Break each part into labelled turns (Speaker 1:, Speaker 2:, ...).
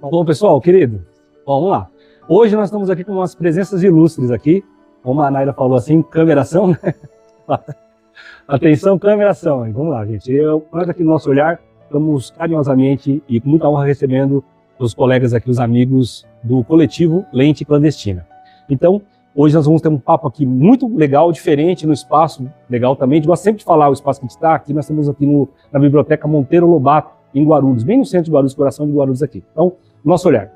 Speaker 1: Bom, pessoal, querido, vamos lá. Hoje nós estamos aqui com umas presenças ilustres aqui, como a Naira falou assim, câmeração, né? Atenção, câmeração. Vamos lá, gente. Nós aqui no nosso olhar estamos carinhosamente e com muita honra recebendo os colegas aqui, os amigos do coletivo Lente Clandestina. Então, hoje nós vamos ter um papo aqui muito legal, diferente, no espaço legal também. A gente gosta sempre de falar o espaço que a gente está aqui. Nós estamos aqui na Biblioteca Monteiro Lobato, em Guarulhos, bem no centro de Guarulhos, coração de Guarulhos aqui. Então, nosso olhar.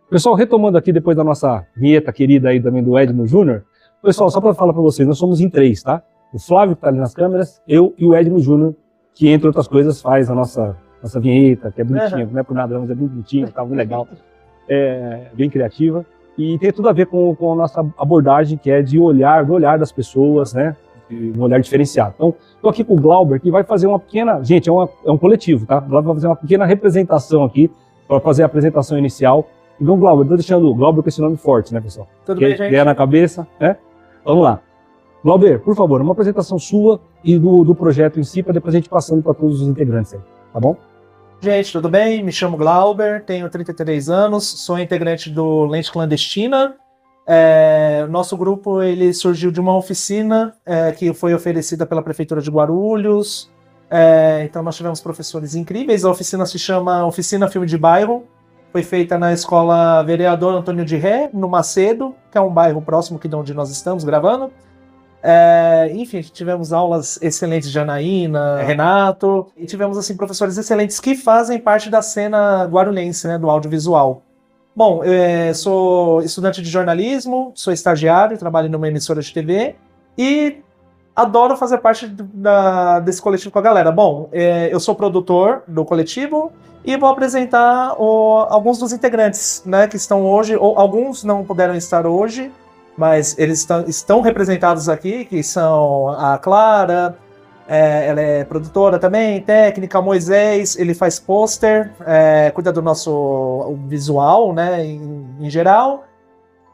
Speaker 1: Pessoal, retomando aqui depois da nossa vinheta querida aí também do Edno Júnior, pessoal, só para falar para vocês, nós somos em 3, tá? O Flávio que está ali nas câmeras, eu e o Edno Júnior, que entre outras coisas faz a nossa vinheta, que é bonitinha, não é por nada, mas é bem bonitinha, tá muito legal, bem criativa, e tem tudo a ver com a nossa abordagem, que é do olhar das pessoas, né? Um olhar diferenciado. Então, estou aqui com o Glauber, que vai fazer uma pequena, gente, é um coletivo, tá? O Glauber vai fazer uma pequena representação aqui, para fazer a apresentação inicial. Então, Glauber, estou deixando o Glauber com esse nome forte, né, pessoal?
Speaker 2: Tudo bem, gente?
Speaker 1: Ideia na cabeça, né? Vamos lá. Glauber, por favor, uma apresentação sua e do projeto em si, para depois a gente passando para todos os integrantes aí, tá bom?
Speaker 2: Gente, tudo bem? Me chamo Glauber, tenho 33 anos, sou integrante do Lente Clandestina. Nosso grupo ele surgiu de uma oficina que foi oferecida pela Prefeitura de Guarulhos. Então nós tivemos professores incríveis. A oficina se chama Oficina Filme de Bairro. Foi feita na Escola Vereador Antônio de Ré, no Macedo, que é um bairro próximo aqui de onde nós estamos gravando. Enfim, tivemos aulas excelentes de Anaína, Renato, e tivemos assim professores excelentes que fazem parte da cena guarulhense, né, do audiovisual. Bom, eu sou estudante de jornalismo, sou estagiário, trabalho numa emissora de TV e adoro fazer parte desse coletivo com a galera. Bom, eu sou produtor do coletivo e vou apresentar alguns dos integrantes, né, que estão hoje, ou alguns não puderam estar hoje, mas eles estão representados aqui, que são a Clara, ela é produtora também, técnica, Moisés, ele faz pôster, cuida do nosso visual, né, em geral.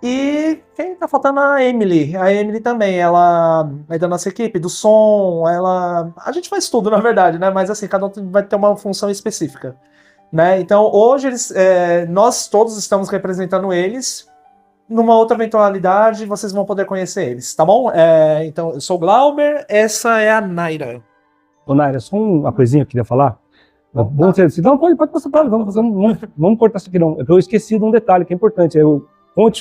Speaker 2: E quem tá faltando? A Emily também, ela é da nossa equipe, do som, a gente faz tudo, na verdade, né, mas assim, cada um vai ter uma função específica, né, então hoje nós todos estamos representando eles. Numa outra eventualidade, vocês vão poder conhecer eles, tá bom? Então, eu sou o Glauber, essa é a Naira.
Speaker 1: Ô, Naira, só uma coisinha que eu queria falar. Bom, não, pode passar para vamos cortar isso aqui não. Eu esqueci de um detalhe que é importante. Eu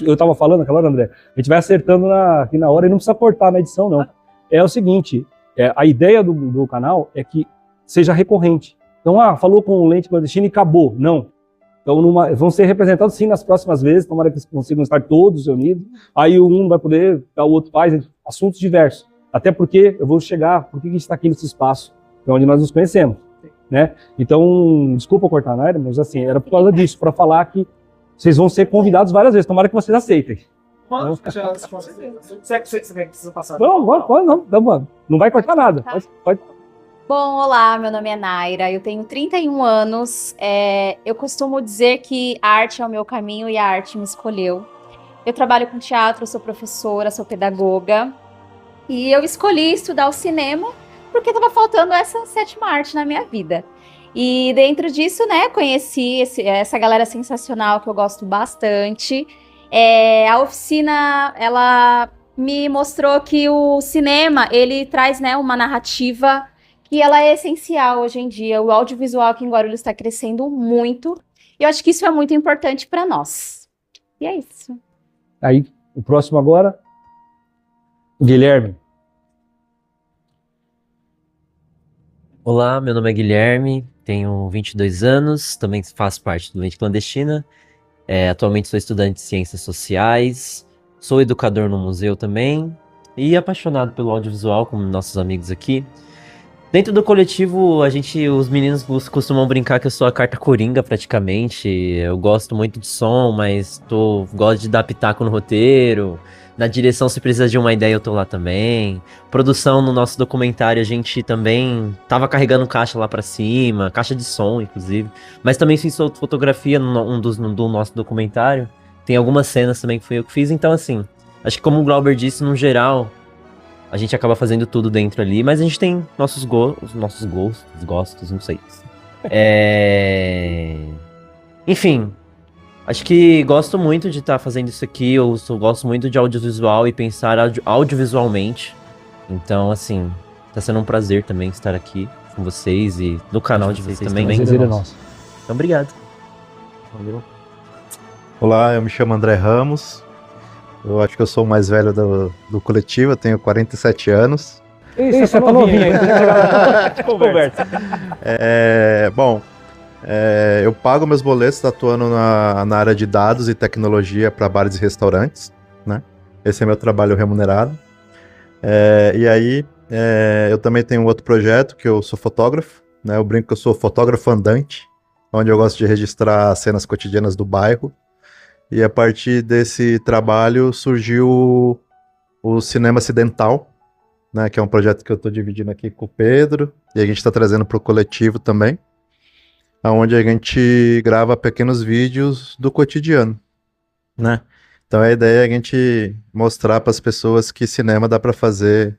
Speaker 1: estava falando aquela hora, André, a gente vai acertando aqui na hora e não precisa cortar na edição, não. É o seguinte, a ideia do canal é que seja recorrente. Então, falou com o Lente Clandestina e acabou. Não. Então, vão ser representados sim nas próximas vezes, tomara que eles consigam estar todos reunidos. Aí um vai poder, o outro faz, assuntos diversos. Até porque eu vou chegar, por que a gente está aqui nesse espaço? É onde nós nos conhecemos, né? Então, desculpa cortar a Naira, mas assim, era por causa disso, para falar que vocês vão ser convidados várias vezes, tomara que vocês aceitem.
Speaker 2: Você precisa passar?
Speaker 1: Não vai cortar nada. Pode.
Speaker 3: Bom, olá, meu nome é Naira, eu tenho 31 anos, eu costumo dizer que a arte é o meu caminho e a arte me escolheu. Eu trabalho com teatro, sou professora, sou pedagoga e eu escolhi estudar o cinema porque estava faltando essa 7ª arte na minha vida. E dentro disso, né, conheci essa galera sensacional que eu gosto bastante. A oficina, ela me mostrou que o cinema, ele traz, né, uma narrativa que ela é essencial hoje em dia. O audiovisual aqui em Guarulhos está crescendo muito, e eu acho que isso é muito importante para nós. E é isso.
Speaker 1: Aí, o próximo agora, o Guilherme.
Speaker 4: Olá, meu nome é Guilherme, tenho 22 anos, também faço parte do Lente Clandestina. Atualmente sou estudante de Ciências Sociais, sou educador no museu também, e apaixonado pelo audiovisual, como nossos amigos aqui. Dentro do coletivo, os meninos costumam brincar que eu sou a carta coringa, praticamente. Eu gosto muito de som, mas gosto de dar pitaco no roteiro. Na direção, se precisa de uma ideia, eu tô lá também. Produção, no nosso documentário, a gente também tava carregando caixa lá pra cima, caixa de som, inclusive. Mas também fiz fotografia do nosso documentário. Tem algumas cenas também que fui eu que fiz, então assim, acho que como o Glauber disse, no geral, a gente acaba fazendo tudo dentro ali, mas a gente tem nossos gostos, não sei. Enfim, acho que gosto muito de estar fazendo isso aqui, gosto muito de audiovisual e pensar audiovisualmente. Então, assim, tá sendo um prazer também estar aqui com vocês e no canal de vocês também.
Speaker 1: Prazer é nosso.
Speaker 4: Então, obrigado. Valeu.
Speaker 5: Olá, eu me chamo André Ramos. Eu acho que eu sou o mais velho do coletivo, eu tenho 47 anos.
Speaker 1: Isso, você tá novinho ainda. Conversa.
Speaker 5: Bom, eu pago meus boletos atuando na área de dados e tecnologia para bares e restaurantes, né? Esse é meu trabalho remunerado. E aí, eu também tenho um outro projeto, que eu sou fotógrafo, né? Eu brinco que eu sou fotógrafo andante, onde eu gosto de registrar cenas cotidianas do bairro. E a partir desse trabalho surgiu o Cinema Acidental, né, que é um projeto que eu estou dividindo aqui com o Pedro, e a gente está trazendo para o coletivo também, onde a gente grava pequenos vídeos do cotidiano, né? Então a ideia é a gente mostrar para as pessoas que cinema dá para fazer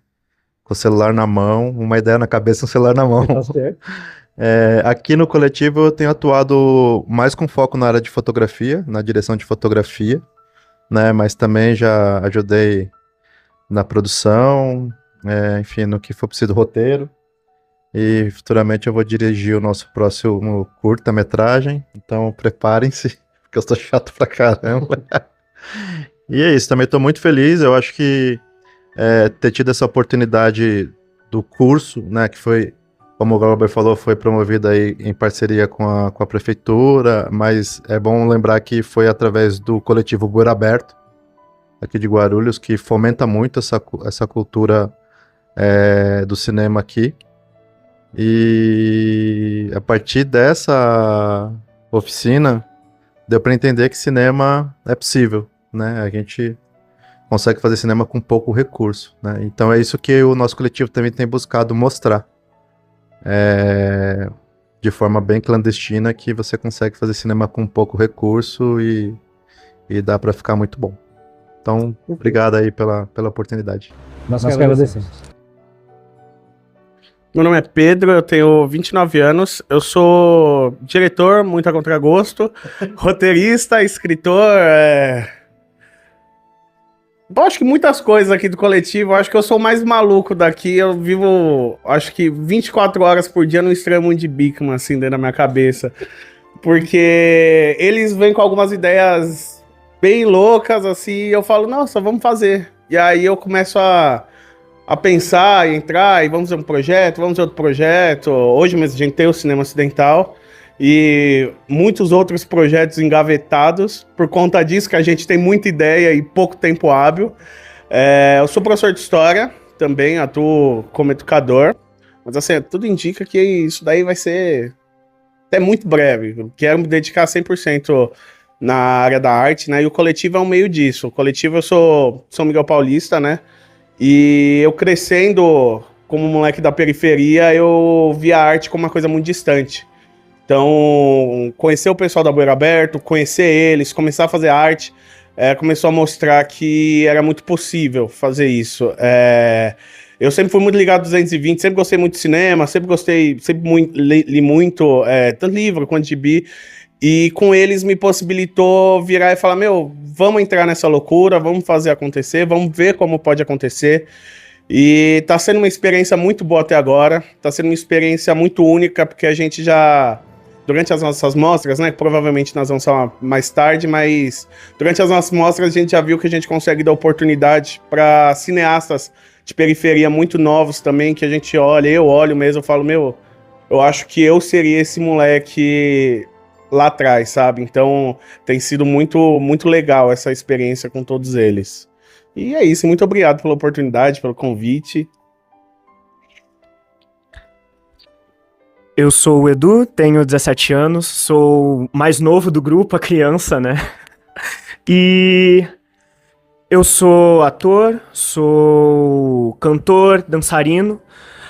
Speaker 5: com o celular na mão, uma ideia na cabeça e um celular na mão.
Speaker 1: Tá certo.
Speaker 5: Aqui no coletivo eu tenho atuado mais com foco na área de fotografia, na direção de fotografia, né? Mas também já ajudei na produção, enfim, no que for preciso roteiro. E futuramente eu vou dirigir o nosso próximo curta-metragem, então preparem-se, porque eu estou chato pra caramba. E é isso, também estou muito feliz, eu acho que ter tido essa oportunidade do curso, né, que foi, como o Glauber falou, foi promovido aí em parceria com a prefeitura, mas é bom lembrar que foi através do coletivo Bueiro Aberto, aqui de Guarulhos, que fomenta muito essa cultura do cinema aqui. E a partir dessa oficina, deu para entender que cinema é possível, né? A gente consegue fazer cinema com pouco recurso, né? Então é isso que o nosso coletivo também tem buscado mostrar. De forma bem clandestina, que você consegue fazer cinema com pouco recurso e dá para ficar muito bom. Então, obrigado aí pela oportunidade.
Speaker 1: Nós que agradecemos.
Speaker 6: Meu nome é Pedro, eu tenho 29 anos, eu sou diretor, muito a contragosto, roteirista, escritor, Bom, acho que muitas coisas aqui do coletivo, acho que eu sou o mais maluco daqui, eu vivo, acho que 24 horas por dia num extremo de Bikman, assim, dentro da minha cabeça, porque eles vêm com algumas ideias bem loucas, assim, e eu falo, nossa, vamos fazer, e aí eu começo a pensar, entrar, e vamos fazer um projeto, vamos fazer outro projeto, hoje mesmo a gente tem o Cinema Acidental, e muitos outros projetos engavetados, por conta disso que a gente tem muita ideia e pouco tempo hábil. Eu sou professor de História, também atuo como educador, mas assim, tudo indica que isso daí vai ser até muito breve. Eu quero me dedicar 100% na área da arte, né, e o coletivo é um meio disso. O coletivo, eu sou São Miguel Paulista, né, e eu crescendo como moleque da periferia, eu via a arte como uma coisa muito distante. Então, conhecer o pessoal da Bueiro Aberto, conhecer eles, começar a fazer arte, começou a mostrar que era muito possível fazer isso. Eu sempre fui muito ligado a 220, sempre gostei muito de cinema, sempre li muito, tanto livro quanto gibi, e com eles me possibilitou virar e falar, vamos entrar nessa loucura, vamos fazer acontecer, vamos ver como pode acontecer. E tá sendo uma experiência muito boa até agora, tá sendo uma experiência muito única, porque a gente já... Durante as nossas mostras, né, que provavelmente nós vamos falar mais tarde, mas durante as nossas mostras a gente já viu que a gente consegue dar oportunidade para cineastas de periferia muito novos também, que a gente olha, eu olho mesmo, eu falo, eu acho que eu seria esse moleque lá atrás, sabe? Então tem sido muito, muito legal essa experiência com todos eles. E é isso, muito obrigado pela oportunidade, pelo convite.
Speaker 7: Eu sou o Edu, tenho 17 anos, sou o mais novo do grupo, a criança, né? E eu sou ator, sou cantor, dançarino.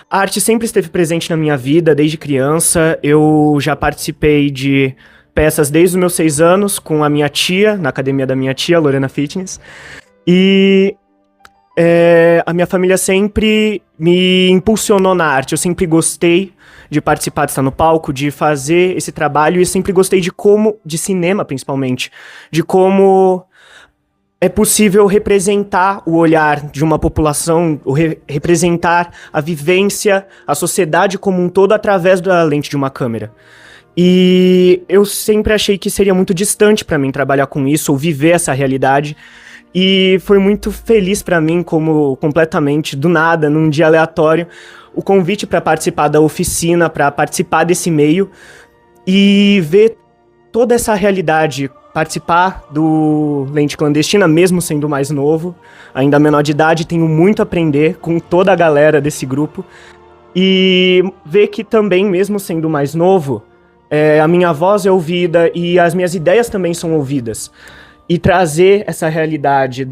Speaker 7: A arte sempre esteve presente na minha vida, desde criança. Eu já participei de peças desde os meus 6 anos com a minha tia, na academia da minha tia, Lorena Fitness. E a minha família sempre me impulsionou na arte. Eu sempre gostei de participar, de estar no palco, de fazer esse trabalho, e sempre gostei de cinema principalmente, de como é possível representar o olhar de uma população, representar a vivência, a sociedade como um todo através da lente de uma câmera. E eu sempre achei que seria muito distante para mim trabalhar com isso, ou viver essa realidade. E foi muito feliz para mim, como completamente do nada, num dia aleatório, o convite para participar da oficina, para participar desse meio e ver toda essa realidade, participar do Lente Clandestina, mesmo sendo mais novo, ainda menor de idade, tenho muito a aprender com toda a galera desse grupo. E ver que também, mesmo sendo mais novo, a minha voz é ouvida e as minhas ideias também são ouvidas. E trazer essa realidade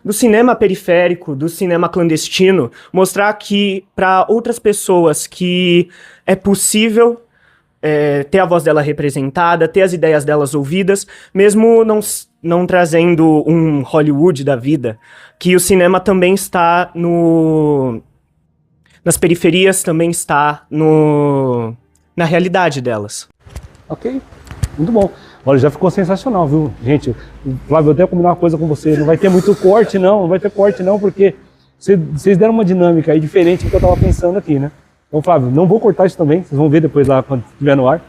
Speaker 7: do cinema periférico, do cinema clandestino, mostrar que para outras pessoas que é possível ter a voz dela representada, ter as ideias delas ouvidas, mesmo não trazendo um Hollywood da vida, que o cinema também está nas periferias, também está na realidade delas.
Speaker 1: Ok, muito bom. Olha, já ficou sensacional, viu? Gente, Flávio, eu até combinar uma coisa com você, não vai ter muito corte não vai ter corte não, porque vocês deram uma dinâmica aí diferente do que eu estava pensando aqui, né? Então, Flávio, não vou cortar isso também, vocês vão ver depois lá quando estiver no ar.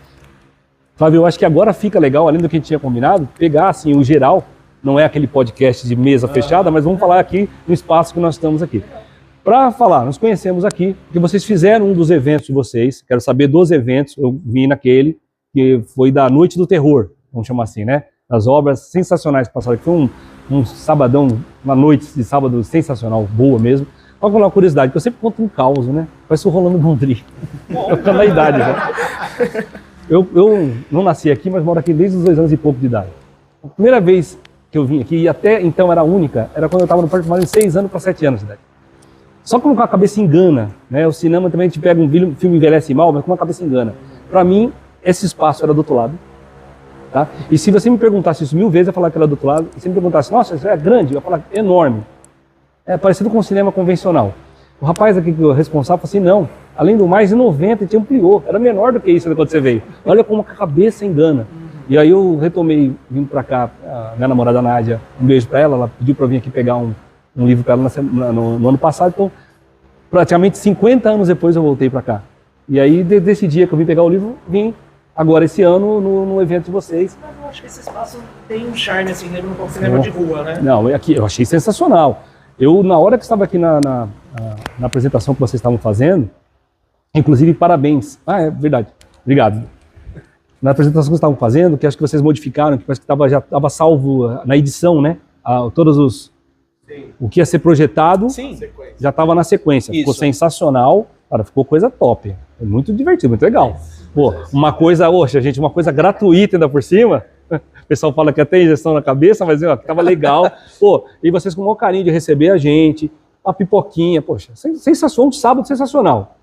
Speaker 1: Flávio, eu acho que agora fica legal, além do que a gente tinha combinado, pegar assim o geral, não é aquele podcast de mesa fechada, mas vamos falar aqui no espaço que nós estamos aqui. Para falar, nós conhecemos aqui, porque vocês fizeram um dos eventos de vocês, quero saber dos eventos, eu vi naquele, que foi da Noite do Terror, vamos chamar assim, né? Das obras sensacionais que passaram aqui. Foi um sabadão, uma noite de sábado sensacional, boa mesmo. Qual que é uma curiosidade? Que eu sempre conto um caos, né? Parece o Rolando Mondri. Eu ficando na idade já. Eu não nasci aqui, mas moro aqui desde os 2 anos e pouco de idade. A primeira vez que eu vim aqui, e até então era única, era quando eu estava no Parque Primário de 6 anos para 7 anos de idade. Só como a cabeça engana, né? O cinema também a gente pega um filme envelhece mal, mas como a cabeça engana. Para mim, esse espaço era do outro lado. Tá? E se você me perguntasse isso 1000 vezes, eu ia falar que era do outro lado. E se me perguntasse, nossa, isso é grande, eu ia falar enorme. É parecido com o cinema convencional. O rapaz aqui que é o responsável falou assim, não, além do mais, em 90 tinha ampliou, era menor do que isso quando você veio. Olha como a cabeça engana. E aí eu retomei, vindo pra cá, a minha namorada Nádia, um beijo pra ela pediu pra eu vir aqui pegar um livro pra ela no ano passado, então praticamente 50 anos depois eu voltei pra cá. E aí desse dia que eu vim pegar o livro, vim agora esse ano no evento de vocês.
Speaker 2: Mas eu acho que esse espaço tem um charme assim, lembra um cinema de rua, né?
Speaker 1: Não, aqui eu achei sensacional. Eu, na hora que estava aqui na apresentação que vocês estavam fazendo, inclusive parabéns. Ah, é verdade. Obrigado. Na apresentação que vocês estavam fazendo, que acho que vocês modificaram, que parece que já estava salvo na edição, né? O que ia ser projetado.
Speaker 2: Sim.
Speaker 1: Já estava na sequência. Ficou sensacional. Cara, ficou coisa top. É muito divertido, muito legal. Pô, uma coisa gratuita ainda por cima. O pessoal fala que até injeção na cabeça, mas ó, tava legal. Pô, e vocês com o maior carinho de receber a gente, a pipoquinha, poxa, sensacional, um sábado sensacional,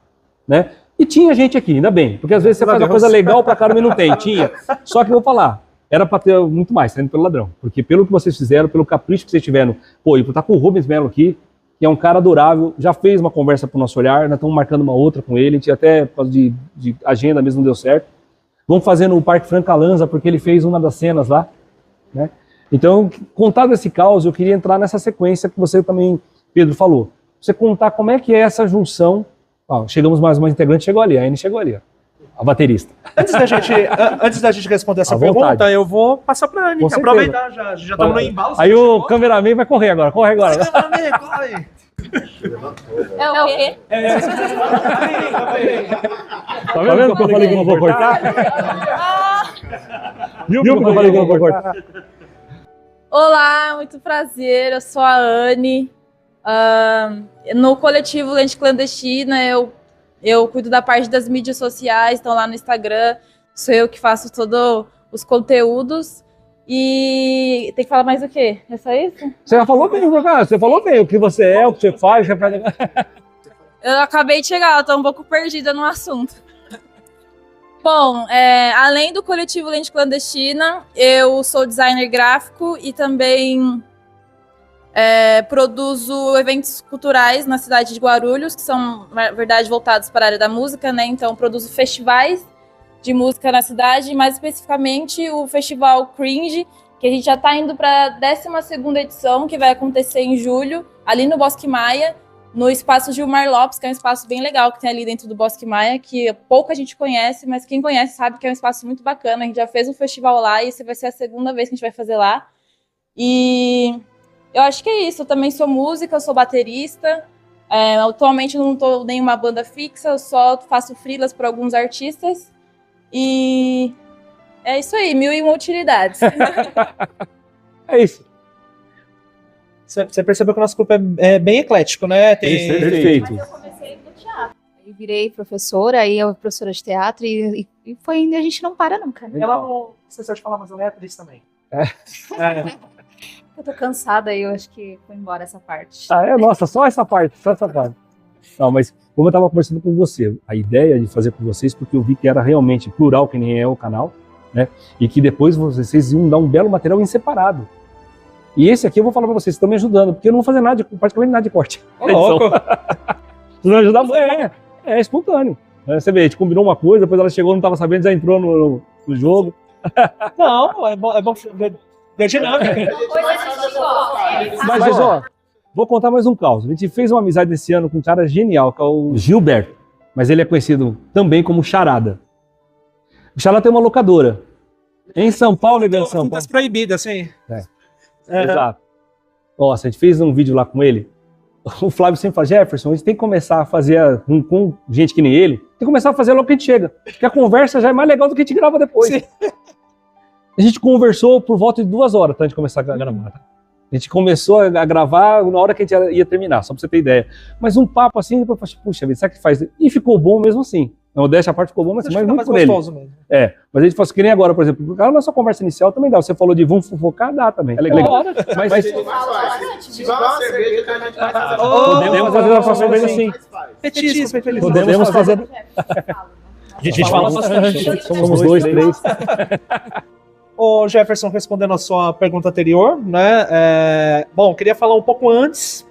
Speaker 1: né? E tinha gente aqui, ainda bem, porque às vezes você faz uma coisa legal pra caramba e não tem, tinha. Só que eu vou falar, era pra ter muito mais, saindo pelo ladrão, porque pelo que vocês fizeram, pelo capricho que vocês tiveram, pô, e por estar com o Rubens Melo aqui, que é um cara adorável, já fez uma conversa pro nosso olhar, nós estamos marcando uma outra com ele, a gente até, por causa de agenda mesmo, não deu certo. Vamos fazer no Parque Francalanza, porque ele fez uma das cenas lá, né? Então, contado esse caos, eu queria entrar nessa sequência que você também, Pedro, falou. Você contar como é que é essa junção. Ó, chegamos mais uma integrante, chegou ali, a Anne chegou ali, ó, a baterista.
Speaker 2: Antes da gente responder essa pergunta, eu vou passar pra Anne, aproveitar, já estamos no embalo.
Speaker 1: Aí o cameraman vai correr agora, corre agora.
Speaker 2: Cameraman, corre!
Speaker 3: É o quê?
Speaker 1: Tá vendo que eu falei que não vou cortar? Viu que eu falei que não vou cortar?
Speaker 8: Olá, muito prazer, eu sou a Anne. No coletivo Lente Clandestina, eu cuido da parte das mídias sociais, então lá no Instagram, sou eu que faço todos os conteúdos. E tem que falar mais o quê? É só isso?
Speaker 1: Você já falou bem, cara. Você falou bem o que você é, o que você faz.
Speaker 8: Eu acabei de chegar, eu tô um pouco perdida no assunto. Bom, além do coletivo Lente Clandestina, eu sou designer gráfico e também produzo eventos culturais na cidade de Guarulhos, que são, na verdade, voltados para a área da música, né? Então, produzo festivais de música na cidade, mais especificamente o Festival Cringe, que a gente já está indo para a 12ª edição, que vai acontecer em julho, ali no Bosque Maia, no Espaço Gilmar Lopes, que é um espaço bem legal que tem ali dentro do Bosque Maia, que pouca gente conhece, mas quem conhece sabe que é um espaço muito bacana. A gente já fez um festival lá e essa vai ser a 2ª vez que a gente vai fazer lá. E eu acho que é isso. Eu também sou música, eu sou baterista. Atualmente eu não estou em nenhuma banda fixa, eu só faço freelas para alguns artistas. E é isso aí, 1001 utilidades.
Speaker 1: É isso.
Speaker 2: Você percebeu que o nosso grupo é bem eclético, né?
Speaker 1: Perfeito.
Speaker 3: Mas eu comecei no teatro. Aí virei professora, aí eu professora de teatro e foi indo, a gente não para nunca. Né?
Speaker 2: Ela não esqueceu de falar, mas ela é atriz também.
Speaker 3: Eu tô cansada e eu acho que foi embora essa parte.
Speaker 1: Nossa, só essa parte. Não, mas como eu estava conversando com você, a ideia de fazer com vocês, porque eu vi que era realmente plural, que nem é o canal, né? E que depois vocês iam dar um belo material em separado. E esse aqui eu vou falar pra vocês estão me ajudando, porque eu não vou fazer nada, praticamente nada de corte.
Speaker 2: Louco.
Speaker 1: Vocês vão ajudar, é espontâneo. Você vê, a gente combinou uma coisa, depois ela chegou, não estava sabendo, já entrou no jogo.
Speaker 2: Não, é bom deu dinâmica.
Speaker 1: Mas ó, vou contar mais um caos. A gente fez uma amizade esse ano com um cara genial, que é o Gilberto, mas ele é conhecido também como Charada. O Charada tem uma locadora em São Paulo e em São Paulo.
Speaker 2: Fitas proibidas, sim.
Speaker 1: Exato. Nossa, a gente fez um vídeo lá com ele. O Flávio sempre fala, Jefferson, a gente tem que começar a fazer com gente que nem ele, tem que começar a fazer logo que a gente chega. Porque a conversa já é mais legal do que a gente grava depois. Sim. A gente conversou por volta de 2 horas antes de começar a gravar. A gente começou a gravar na hora que a gente ia terminar, só pra você ter ideia. Mas um papo assim, depois eu falei, puxa vida, sabe o que faz? E ficou bom mesmo assim. Não, dessa parte ficou bom, mas muito por ele. Mesmo. Mas a gente faz que nem agora, por exemplo, na nossa conversa inicial também dá. Você falou de vamos fofocar, dá também. É legal. Mas podemos fazer uma cerveja assim. Podemos fazer. A gente fala bastante. Somos 2, 3.
Speaker 2: Ô Jefferson, respondendo a sua pergunta anterior, né? Bom, queria falar um pouco antes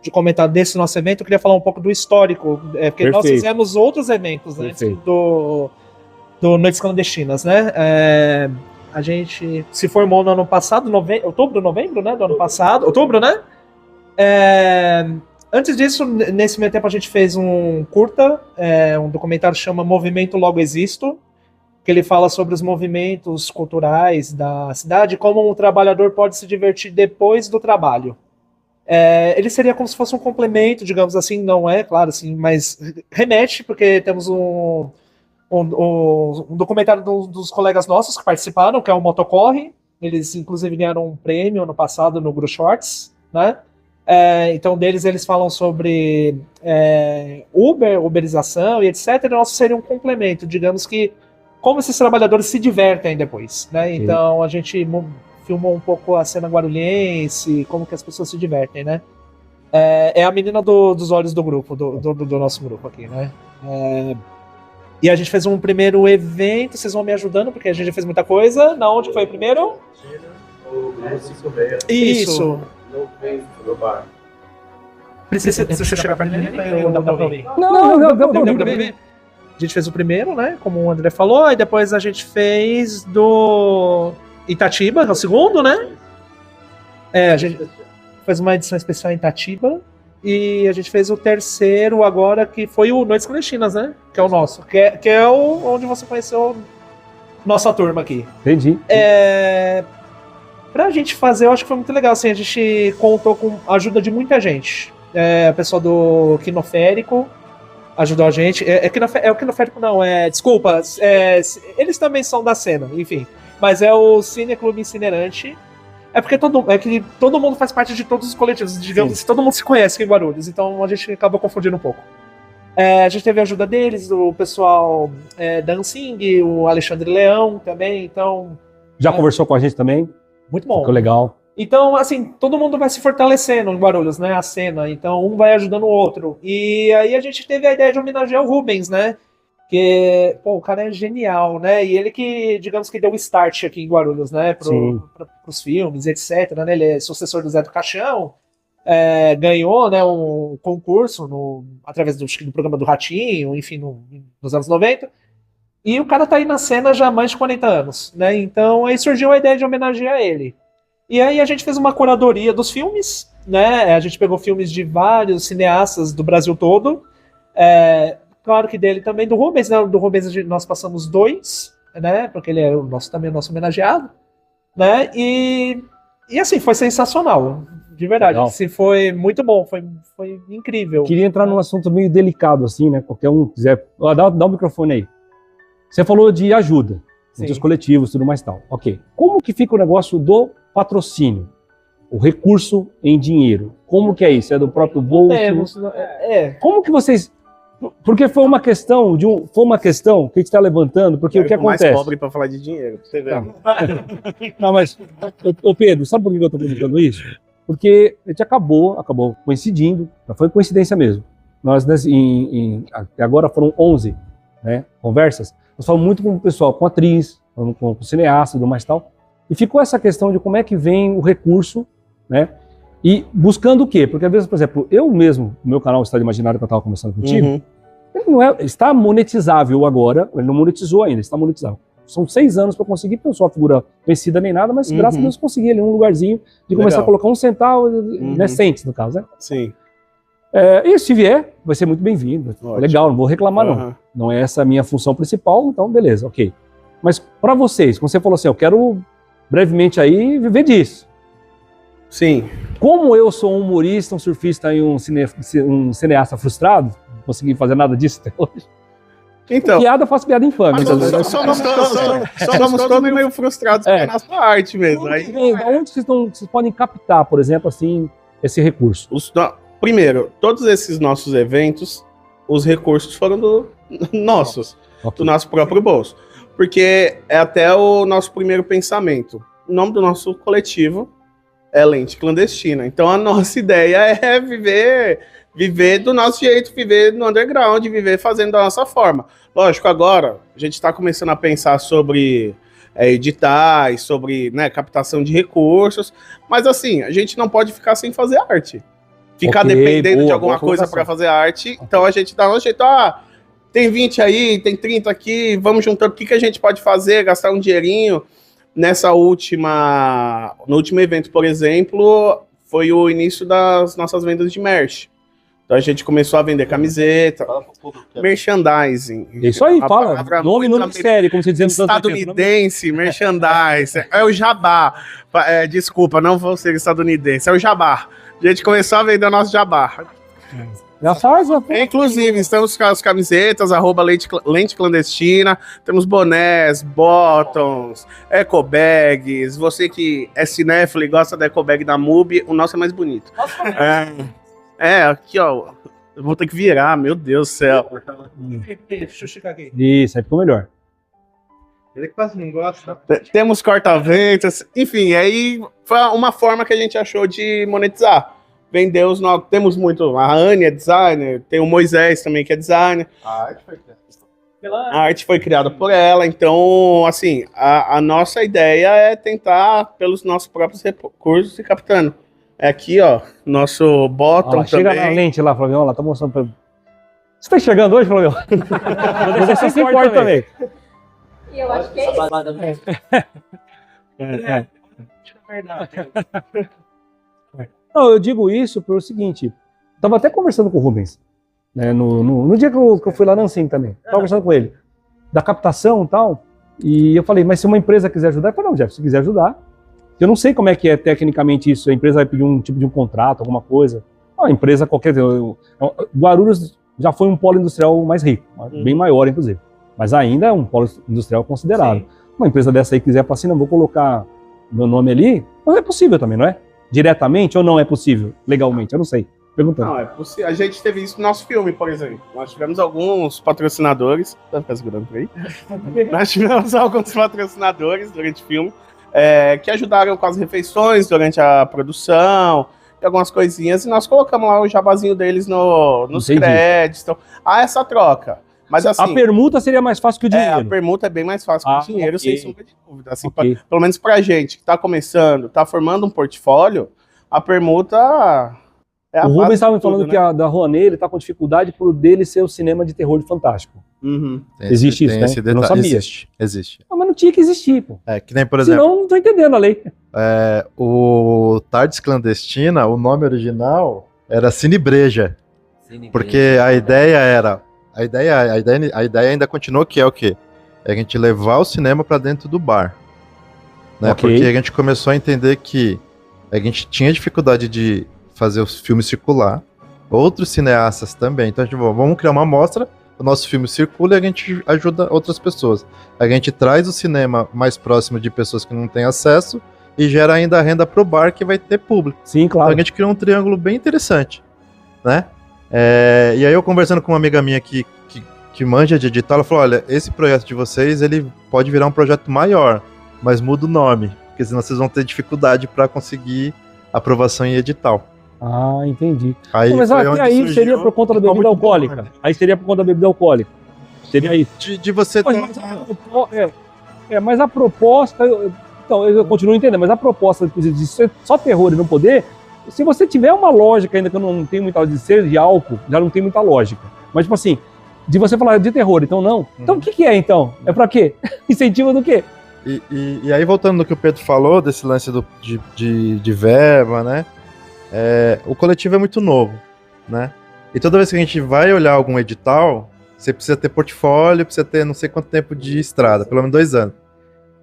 Speaker 2: de comentar desse nosso evento, eu queria falar um pouco do histórico, porque nós fizemos outros eventos antes do Noites Clandestinas, né? A gente se formou no ano passado, novembro, né? Do ano passado, outubro, né? Antes disso, nesse meio tempo, a gente fez um curta, um documentário que chama Movimento Logo Existo, que ele fala sobre os movimentos culturais da cidade, como um trabalhador pode se divertir depois do trabalho. Ele seria como se fosse um complemento, digamos assim, não é, claro, assim, mas remete, porque temos um documentário dos colegas nossos que participaram, que é o Motocorre. Eles, inclusive, ganharam um prêmio ano passado no Gru Shorts, né? Então, eles falam sobre uberização e etc. E o nosso seria um complemento, digamos que como esses trabalhadores se divertem depois, né? Então, a gente filmou um pouco a cena guarulhense, como que as pessoas se divertem, né? É a menina dos olhos do grupo, do nosso grupo aqui, né? E a gente fez um primeiro evento, vocês vão me ajudando, porque a gente já fez muita coisa. Na onde foi o primeiro? Isso. Precisa chegar perto de mim? Não. A gente fez o primeiro, né? Como o André falou, e depois a gente fez do Itatiba, é o segundo, né? A gente fez uma edição especial em Itatiba. E a gente fez o terceiro agora, que foi o Noites Clandestinas, né? Que é o nosso. Que é onde você conheceu nossa turma aqui.
Speaker 1: Entendi.
Speaker 2: Pra gente fazer, eu acho que foi muito legal. Assim, a gente contou com a ajuda de muita gente. A pessoa do Quinoférico ajudou a gente. O Quinoférico não, desculpa. Eles também são da cena, enfim. Mas é o Cine Clube Incinerante. Porque todo mundo faz parte de todos os coletivos, digamos, todo mundo se conhece aqui em Guarulhos, então a gente acaba confundindo um pouco. A gente teve a ajuda deles, o pessoal da Ansing, o Alexandre Leão também, então...
Speaker 1: Já conversou com a gente também?
Speaker 2: Muito bom.
Speaker 1: Ficou legal.
Speaker 2: Então, assim, todo mundo vai se fortalecendo em Guarulhos, né, a cena, então um vai ajudando o outro. E aí a gente teve a ideia de homenagear o Rubens, né? Porque, pô, o cara é genial, né? E ele que, digamos que deu o start aqui em Guarulhos, né? Pros filmes, etc. Né? Ele é sucessor do Zé do Caixão, ganhou, né, um concurso através do programa do Ratinho, enfim, nos anos 90. E o cara tá aí na cena já há mais de 40 anos, né? Então aí surgiu a ideia de homenagear ele. E aí a gente fez uma curadoria dos filmes, né? A gente pegou filmes de vários cineastas do Brasil todo. Claro que dele também, do Rubens, né? Do Rubens nós passamos 2, né? Porque ele é também o nosso homenageado, né? E assim, foi sensacional. De verdade, assim, foi muito bom, foi incrível.
Speaker 1: Queria entrar num assunto meio delicado, assim, né? Qualquer um quiser. Dá o microfone aí. Você falou de ajuda, dos coletivos e tudo mais tal. Ok. Como que fica o negócio do patrocínio? O recurso em dinheiro. Como que é isso? É do próprio bolso? Como que vocês... Porque foi uma questão que a gente está levantando, porque o que acontece...
Speaker 6: mais pobre para falar de dinheiro, pra você ver.
Speaker 1: Não, mas, ô Pedro, sabe por que eu estou comentando isso? Porque a gente acabou coincidindo, foi coincidência mesmo. Nós, agora foram 11, né, conversas. Nós falamos muito com o pessoal, com a atriz, com o cineasta e tudo mais tal. E ficou essa questão de como é que vem o recurso, né? E buscando o quê? Porque às vezes, por exemplo, eu mesmo, no meu canal Estado Imaginário que eu estava conversando contigo, ele não está monetizável agora, ele não monetizou ainda, está monetizável. São 6 anos para conseguir, porque eu não sou uma figura conhecida nem nada, mas graças a Deus consegui ali um lugarzinho de começar a colocar 1 centavo, né, cents no caso, né?
Speaker 6: Sim.
Speaker 1: E se vier, vai ser muito bem-vindo. Legal, não vou reclamar não. Não é essa a minha função principal, então beleza, ok. Mas para vocês, como você falou assim, eu quero brevemente aí viver disso.
Speaker 6: Sim.
Speaker 1: Como eu sou um humorista, um surfista e um cineasta frustrado, não consegui fazer nada disso até hoje.
Speaker 6: Então,
Speaker 1: eu faço piada infame.
Speaker 6: Somos todos meio frustrados com a nossa arte mesmo.
Speaker 1: Onde vocês podem captar, por exemplo, assim, esse recurso?
Speaker 6: Primeiro, todos esses nossos eventos, os recursos foram do nosso próprio bolso. Porque é até o nosso primeiro pensamento. O nome do nosso coletivo é Lente Clandestina. Então a nossa ideia é viver do nosso jeito, viver no underground, viver fazendo da nossa forma. Lógico, agora a gente está começando a pensar sobre editais, sobre, né, captação de recursos, mas assim, a gente não pode ficar sem fazer arte. Ficar dependendo de alguma coisa para fazer arte, então a gente dá um jeito, tem 20 aí, tem 30 aqui, vamos juntando, o que a gente pode fazer, gastar um dinheirinho. No último evento, por exemplo, foi o início das nossas vendas de merch. Então a gente começou a vender camiseta, merchandising.
Speaker 1: Isso aí, fala. Nome de série, como você dizendo.
Speaker 6: Estadunidense, merchandising. É o jabá. Desculpa, não vou ser estadunidense, é o jabá. A gente começou a vender o nosso jabá.
Speaker 1: Já faz,
Speaker 6: Inclusive, estamos com as camisetas, @lente clandestina, temos bonés, bottoms, ecobags. Você que é cinéfilo e gosta da ecobag da MUBI, o nosso é mais bonito. Aqui, ó. Eu vou ter que virar, meu Deus do céu.
Speaker 2: Deixa eu esticar aqui.
Speaker 1: Isso, aí ficou melhor.
Speaker 2: Ele quase não gosta.
Speaker 6: Temos corta-ventas, enfim, aí foi uma forma que a gente achou de monetizar. Vender os novos. Temos muito. A Anne é designer, tem o Moisés também que é designer. A arte foi criada por ela, então, assim, a nossa ideia é tentar, pelos nossos próprios recursos, ir captando. É aqui, ó, nosso bottom também.
Speaker 1: Chega na lente lá, Flavião, lá, tá mostrando pra... Você tá enxergando hoje, Flavião? Você se importa também.
Speaker 3: E eu acho que é isso.
Speaker 1: Não, eu digo isso pelo seguinte, tava até conversando com o Rubens, né, no dia que eu fui lá na Ancim também, tava conversando com ele, da captação e tal, e eu falei, mas se uma empresa quiser ajudar, ele falou, não, Jeff, se quiser ajudar, eu não sei como é que é tecnicamente isso, a empresa vai pedir um tipo de um contrato, alguma coisa, a empresa qualquer, Guarulhos já foi um polo industrial mais rico, bem maior inclusive, mas ainda é um polo industrial considerável. Sim. Uma empresa dessa aí quiser falar assim, não, vou colocar meu nome ali, mas é possível também, não é? Diretamente ou não é possível legalmente? Eu não sei. Perguntando.
Speaker 6: Não, é possível. A gente teve isso no nosso filme, por exemplo. Nós tivemos alguns patrocinadores. Tá ficando segurando por aí? Nós tivemos alguns patrocinadores durante o filme que ajudaram com as refeições durante a produção e algumas coisinhas. E nós colocamos lá o jabazinho deles nos créditos. Então, há essa troca. Mas assim,
Speaker 1: A permuta seria mais fácil que o
Speaker 6: a
Speaker 1: dinheiro.
Speaker 6: permuta é bem mais fácil que o dinheiro,
Speaker 1: ok.
Speaker 6: sem sombra de dúvida. Assim,
Speaker 1: Ok.
Speaker 6: pelo menos pra gente que tá começando, tá formando um portfólio, a permuta é a
Speaker 1: O
Speaker 6: base
Speaker 1: Rubens
Speaker 6: de
Speaker 1: estava me
Speaker 6: tudo,
Speaker 1: falando
Speaker 6: né?
Speaker 1: que a da Rouanet, ele tá com dificuldade por dele ser o cinema de terror de fantástico.
Speaker 6: Uhum.
Speaker 1: Existe isso, né? Eu não sabia.
Speaker 5: Existe.
Speaker 1: Ah, mas não tinha que existir, pô.
Speaker 5: Que nem, por exemplo,
Speaker 1: Senão, não tô entendendo a lei.
Speaker 5: o Tardes Clandestina, o nome original era Cinebreja. Porque a ideia era. A ideia ainda continua, que é o quê? É a gente levar o cinema pra dentro do bar. Né?
Speaker 1: Ok.
Speaker 5: Porque a gente começou a entender que a gente tinha dificuldade de fazer o filme circular. Outros cineastas também. Então a gente falou, vamos criar uma amostra, o nosso filme circula e a gente ajuda outras pessoas. A gente traz o cinema mais próximo de pessoas que não têm acesso e gera ainda renda pro bar que vai ter público.
Speaker 1: Sim,
Speaker 5: Então
Speaker 1: claro.
Speaker 5: a gente criou um triângulo bem interessante, né? E aí eu conversando com uma amiga minha que manja de edital, ela falou, olha, esse projeto de vocês, ele pode virar um projeto maior, mas muda o nome, porque senão vocês vão ter dificuldade para conseguir aprovação em edital.
Speaker 1: Ah, entendi.
Speaker 5: Aí,
Speaker 1: Não, mas
Speaker 5: foi
Speaker 1: até
Speaker 5: onde
Speaker 1: aí
Speaker 5: surgiu,
Speaker 1: seria por conta da
Speaker 5: ficou
Speaker 1: bebida
Speaker 5: muito bom,
Speaker 1: alcoólica.
Speaker 5: né?
Speaker 1: Aí seria por conta da bebida alcoólica. Seria isso.
Speaker 5: De você
Speaker 1: Mas, mas a proposta... Então, eu continuo entendendo, mas a proposta de ser só terror e não poder, se você tiver uma lógica ainda, que eu não tenho muita de ser de álcool, já não tem muita lógica. Mas, tipo assim, de você falar de terror, então não. Então o que é, então? É pra quê? Incentivo do quê?
Speaker 5: E aí, voltando no que o Pedro falou, desse lance de verba, né? O coletivo é muito novo, né? E toda vez que a gente vai olhar algum edital, você precisa ter portfólio, precisa ter não sei quanto tempo de estrada, pelo menos 2 anos.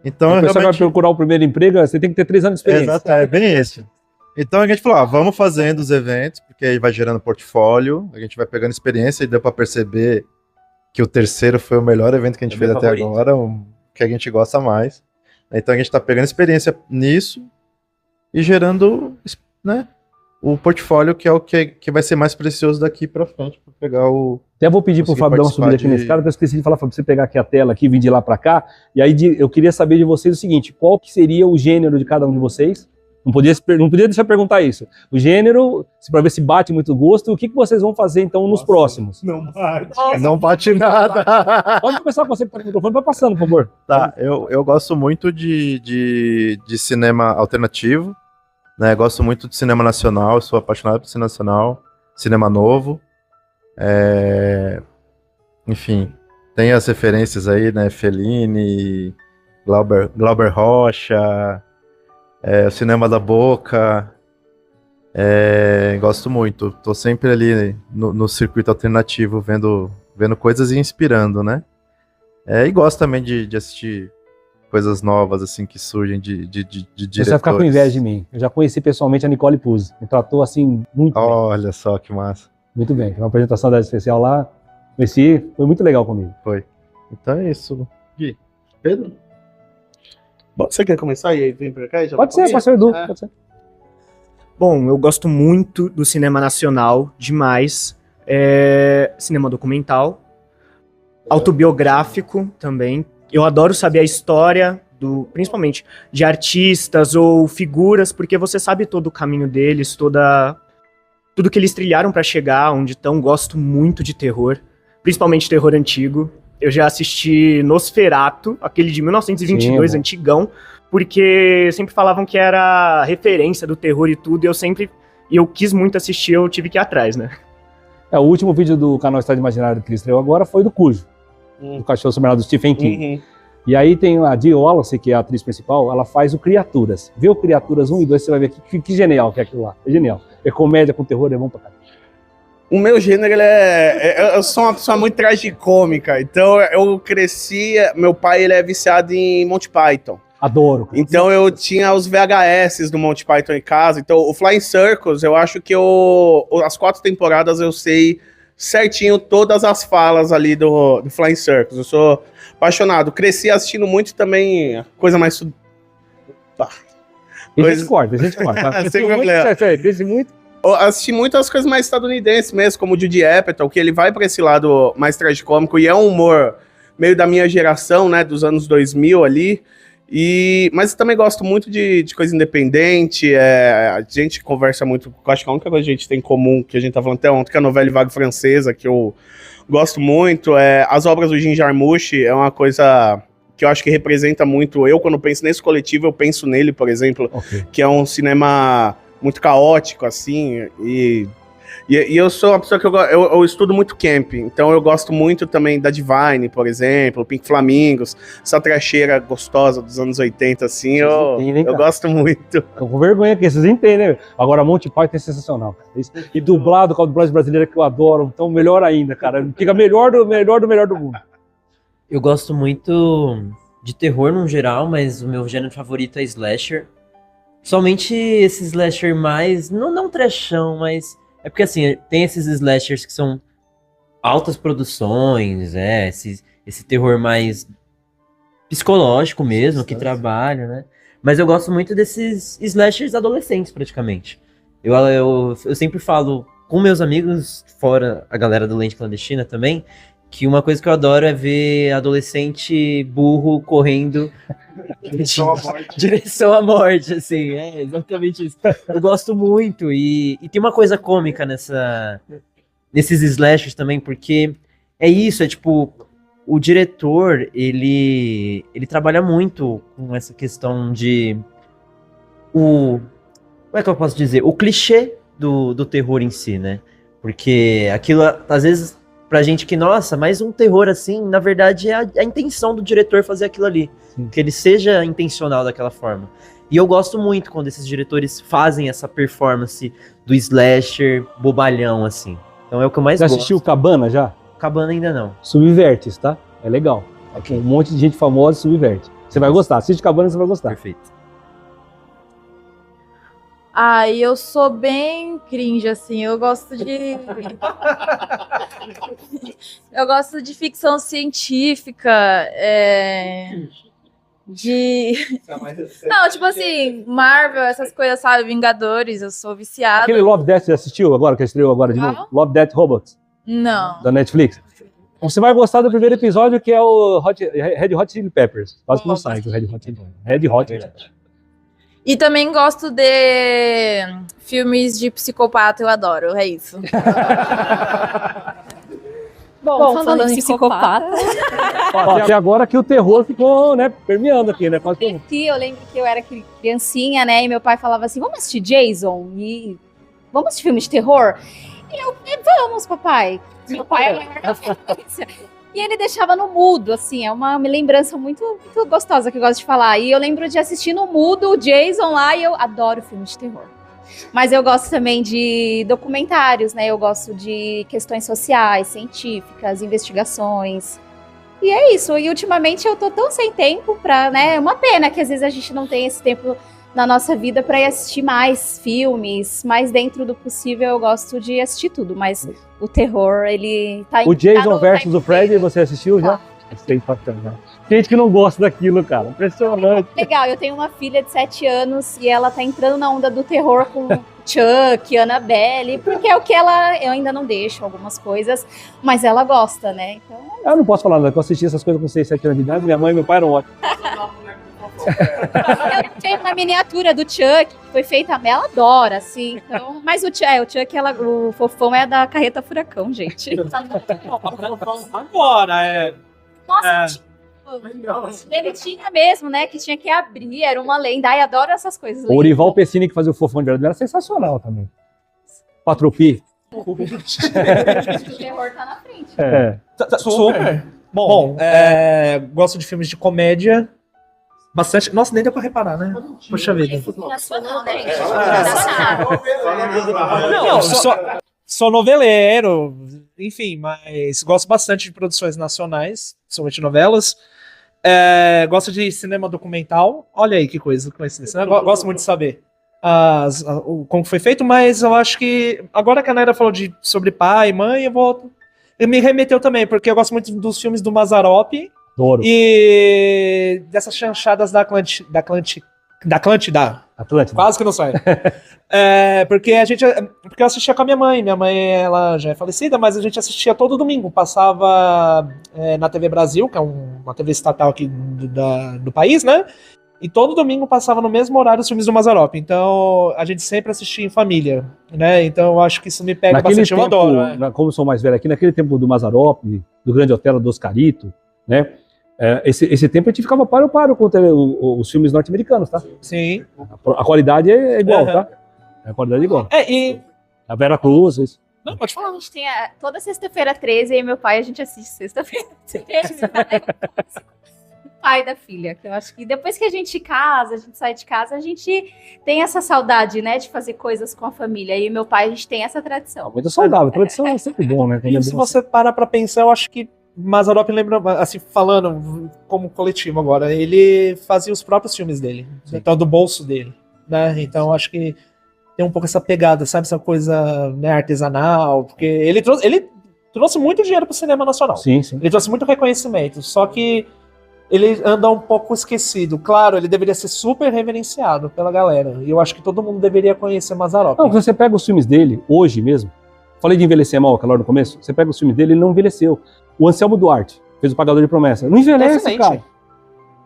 Speaker 5: Então,
Speaker 1: A pessoa vai procurar o primeiro emprego, você tem que ter 3 anos de experiência.
Speaker 5: Exato, é bem esse. Então a gente falou, vamos fazendo os eventos, porque aí vai gerando portfólio, a gente vai pegando experiência e deu pra perceber que o terceiro foi o melhor evento que a gente fez até agora, o que a gente gosta mais. Então a gente tá pegando experiência nisso e gerando, né, o portfólio, que é o que vai ser mais precioso daqui pra frente, pra pegar o...
Speaker 1: Até vou pedir pro
Speaker 5: Consegui
Speaker 1: Fábio dar uma subida
Speaker 5: participar
Speaker 1: aqui nesse cara, porque eu esqueci de falar, Fábio, você pegar aqui a tela aqui, vir de lá pra cá, e aí eu queria saber de vocês o seguinte, qual que seria o gênero de cada um de vocês? Não podia deixar eu perguntar isso. O gênero, para ver se bate muito gosto, o que vocês vão fazer então nos próximos?
Speaker 5: Não bate. Não bate nada.
Speaker 1: Pode começar com você que tá no microfone, vai passando, por favor.
Speaker 5: Tá, eu gosto muito de cinema alternativo, né? Gosto muito de cinema nacional, eu sou apaixonado por cinema nacional, cinema novo. Enfim, tem as referências aí, né? Fellini, Glauber Rocha, o Cinema da Boca. Gosto muito, tô sempre ali no circuito alternativo, vendo coisas e inspirando, né? E gosto também de assistir coisas novas, assim, que surgem de diretores.
Speaker 1: Você vai ficar com inveja de mim. Eu já conheci pessoalmente a Nicole Puzzi. Me tratou, assim, muito bem.
Speaker 5: Olha só que massa.
Speaker 1: Muito bem. Uma apresentação da especial lá. Conheci, foi muito legal comigo.
Speaker 5: Foi. Então é isso. Gui. Pedro?
Speaker 6: Bom, você quer começar e aí vem pra cá? E já
Speaker 1: Pode
Speaker 6: vai
Speaker 1: ser,
Speaker 6: comigo?
Speaker 1: pode ser o Edu. Pode ser.
Speaker 7: Bom, eu gosto muito do cinema nacional, demais. Cinema documental, autobiográfico também. Eu adoro saber a história, principalmente de artistas ou figuras, porque você sabe todo o caminho deles, tudo que eles trilharam pra chegar onde estão. Gosto muito de terror, principalmente terror antigo. Eu já assisti Nosferatu, aquele de 1922,
Speaker 1: Sim,
Speaker 7: antigão, porque sempre falavam que era referência do terror e tudo, e eu quis muito assistir, eu tive que ir atrás, né?
Speaker 1: O último vídeo do canal Estado Imaginário que ele estreou agora foi do Cujo, do Cachorro Sombreado do Stephen King.
Speaker 6: Uhum.
Speaker 1: E aí tem a Dee Wallace, que é a atriz principal, ela faz o Criaturas. Vê o Criaturas 1 e 2, você vai ver que genial que é aquilo lá. É genial. É comédia com terror, é bom pra caralho.
Speaker 6: O meu gênero, eu sou uma pessoa muito tragicômica, então eu cresci, meu pai ele é viciado em Monty Python.
Speaker 1: Adoro.
Speaker 6: Então eu tinha os VHS do Monty Python em casa, então o Flying Circus, eu acho que as 4 temporadas eu sei certinho todas as falas ali do Flying Circus, eu sou apaixonado, cresci assistindo muito também, coisa mais...
Speaker 1: A gente corta.
Speaker 6: Sem problema.
Speaker 1: Cresce muito.
Speaker 6: Eu assisti muitas coisas mais estadunidenses mesmo, como o Judd Apatow, que ele vai pra esse lado mais tragicômico e é um humor meio da minha geração, né, dos anos 2000 ali. Mas também gosto muito de coisa independente. A gente conversa muito. Acho que a única coisa que a gente tem em comum, que a gente tá falando até ontem, que é a novela Vague Francesa, que eu gosto muito. As obras do Jim Jarmusch é uma coisa que eu acho que representa muito. Eu, quando penso nesse coletivo, eu penso nele, por exemplo, que é um cinema muito caótico, assim, e eu sou uma pessoa que eu estudo muito camp, então eu gosto muito também da Divine, por exemplo, Pink Flamingos, essa trecheira gostosa dos anos 80, assim, eu gosto muito.
Speaker 1: Tô com vergonha aqui, vocês entendem, né? Agora Monty Python é sensacional. E dublado com a dublagem brasileira que eu adoro, então melhor ainda, cara. Fica melhor do mundo.
Speaker 4: Eu gosto muito de terror no geral, mas o meu gênero favorito é slasher. Somente esse slasher mais... Não trashão, mas... É porque, assim, tem esses slashers que são altas produções, esse terror mais psicológico mesmo, que trabalha, né? Mas eu gosto muito desses slashers adolescentes, praticamente. Eu sempre falo com meus amigos, fora a galera do Lente Clandestina também, que uma coisa que eu adoro é ver adolescente burro correndo direção à morte, assim, é exatamente isso. Eu gosto muito, e tem uma coisa cômica nesses slashers também, porque é isso, é tipo, o diretor, ele trabalha muito com essa questão de como é que eu posso dizer? O clichê do terror em si, né? Porque aquilo, às vezes, pra gente que, nossa, mas um terror assim, na verdade, é a intenção do diretor fazer aquilo ali. Sim. Que ele seja intencional daquela forma. E eu gosto muito quando esses diretores fazem essa performance do slasher bobalhão, assim. Então é o que eu mais gosto.
Speaker 1: Já assistiu Cabana, já?
Speaker 4: Cabana ainda não.
Speaker 1: Subverte, tá? É legal. Okay. Um monte de gente famosa subverte. Você vai gostar. Assiste Cabana, você vai gostar.
Speaker 4: Perfeito.
Speaker 8: Eu sou bem cringe, assim, eu gosto de... eu gosto de ficção científica, Não, tipo assim, Marvel, essas coisas, sabe, Vingadores, eu sou viciada.
Speaker 1: Aquele Love, Death, você assistiu agora, que estreou agora de novo? Love, Death, Robots.
Speaker 8: Não.
Speaker 1: Da Netflix. Você vai gostar do primeiro episódio, que é o Red Hot Chili Peppers. Quase que não sai, o Red Hot Chili Peppers. Red Hot.
Speaker 8: E também gosto de filmes de psicopata, eu adoro, é isso.
Speaker 3: Bom, falando em psicopata.
Speaker 1: Até agora que o terror ficou, né, permeando aqui, né?
Speaker 3: Eu lembro que eu era criancinha, né, e meu pai falava assim, vamos assistir Jason? E vamos assistir filme de terror? E eu, vamos, papai. Meu pai é a referência. E ele deixava no mudo, assim, é uma lembrança muito, muito gostosa que eu gosto de falar. E eu lembro de assistir no mudo o Jason lá, e eu adoro filmes de terror. Mas eu gosto também de documentários, né? Eu gosto de questões sociais, científicas, investigações. E é isso. E ultimamente eu tô tão sem tempo pra, né? É uma pena que às vezes a gente não tem esse tempo na nossa vida pra ir assistir mais filmes. Mas dentro do possível eu gosto de assistir tudo. Mas o terror, ele tá...
Speaker 1: O Jason versus o Freddy, você assistiu já? Tem bacana. Gente que não gosta daquilo, cara. Impressionante.
Speaker 3: Legal, eu tenho uma filha de 7 anos e ela tá entrando na onda do terror com Chuck, Annabelle, porque é o que eu ainda não deixo algumas coisas, mas ela gosta, né? Então...
Speaker 1: Eu não posso falar nada, eu assisti essas coisas com 6, 7 anos de idade, minha mãe e meu pai eram ótimos.
Speaker 3: Eu tenho uma miniatura do Chuck que foi feita, ela adora, assim, então... Mas o Chuck, o fofão é da Carreta Furacão, gente.
Speaker 2: Agora,
Speaker 3: Nossa, ele tinha mesmo, né? Que tinha que abrir, era uma lenda. Ai, adoro essas coisas.
Speaker 1: O Orival Pessini, que fazia o fofão de verdade, era sensacional também. Patropi.
Speaker 3: O terror tá na frente.
Speaker 2: Super. Bom, gosto de filmes de comédia. Bastante. Nossa, nem deu pra reparar, né? Poxa vida.
Speaker 3: Nacional, né?
Speaker 2: Não, sou noveleiro, enfim, mas gosto bastante de produções nacionais, principalmente novelas. Gosto de cinema documental. Olha aí que coincidência. Gosto muito de saber como foi feito, mas eu acho que agora que a Naira falou sobre pai e mãe, eu me remeteu também, porque eu gosto muito dos filmes do Mazzaropi.
Speaker 1: Adoro.
Speaker 2: E dessas chanchadas da Atlântida. Quase que não sai. Porque eu assistia com a minha mãe. Minha mãe, ela já é falecida, mas a gente assistia todo domingo. Passava na TV Brasil, que é uma TV estatal aqui do país, né? E todo domingo passava no mesmo horário os filmes do Mazzaropi. Então, a gente sempre assistia em família, né? Então, eu acho que isso me pega bastante, eu adoro.
Speaker 1: Como eu sou mais velho aqui, naquele tempo do Mazzaropi, do Grande Otelo, do Oscarito, né? Esse tempo a gente ficava paro com os filmes norte-americanos, tá?
Speaker 2: Sim.
Speaker 1: A qualidade é igual, tá? A qualidade é igual. A Vera Cruz, isso.
Speaker 2: Não, pode falar.
Speaker 3: A gente tem toda sexta-feira 13, eu e meu pai, a gente assiste sexta-feira 13. Pai da filha, que eu acho que depois que a gente sai de casa, a gente tem essa saudade, né, de fazer coisas com a família. E meu pai, a gente tem essa tradição.
Speaker 1: Muito saudável, tradição é sempre bom, né?
Speaker 2: E se você parar pra pensar, eu acho que Mazzaropi lembra, assim, falando como coletivo agora, ele fazia os próprios filmes dele, então do bolso dele, né? Então eu acho que tem um pouco essa pegada, sabe, essa coisa, né, artesanal, porque ele trouxe muito dinheiro pro cinema nacional.
Speaker 1: Sim.
Speaker 2: Ele trouxe muito reconhecimento, só que ele anda um pouco esquecido. Claro, ele deveria ser super reverenciado pela galera. E eu acho que todo mundo deveria conhecer Mazzaropi.
Speaker 1: Não, você pega os filmes dele, hoje mesmo, falei de envelhecer mal aquela hora no começo, você pega os filmes dele, ele não envelheceu. O Anselmo Duarte fez o Pagador de Promessa. Não envelhece, cara.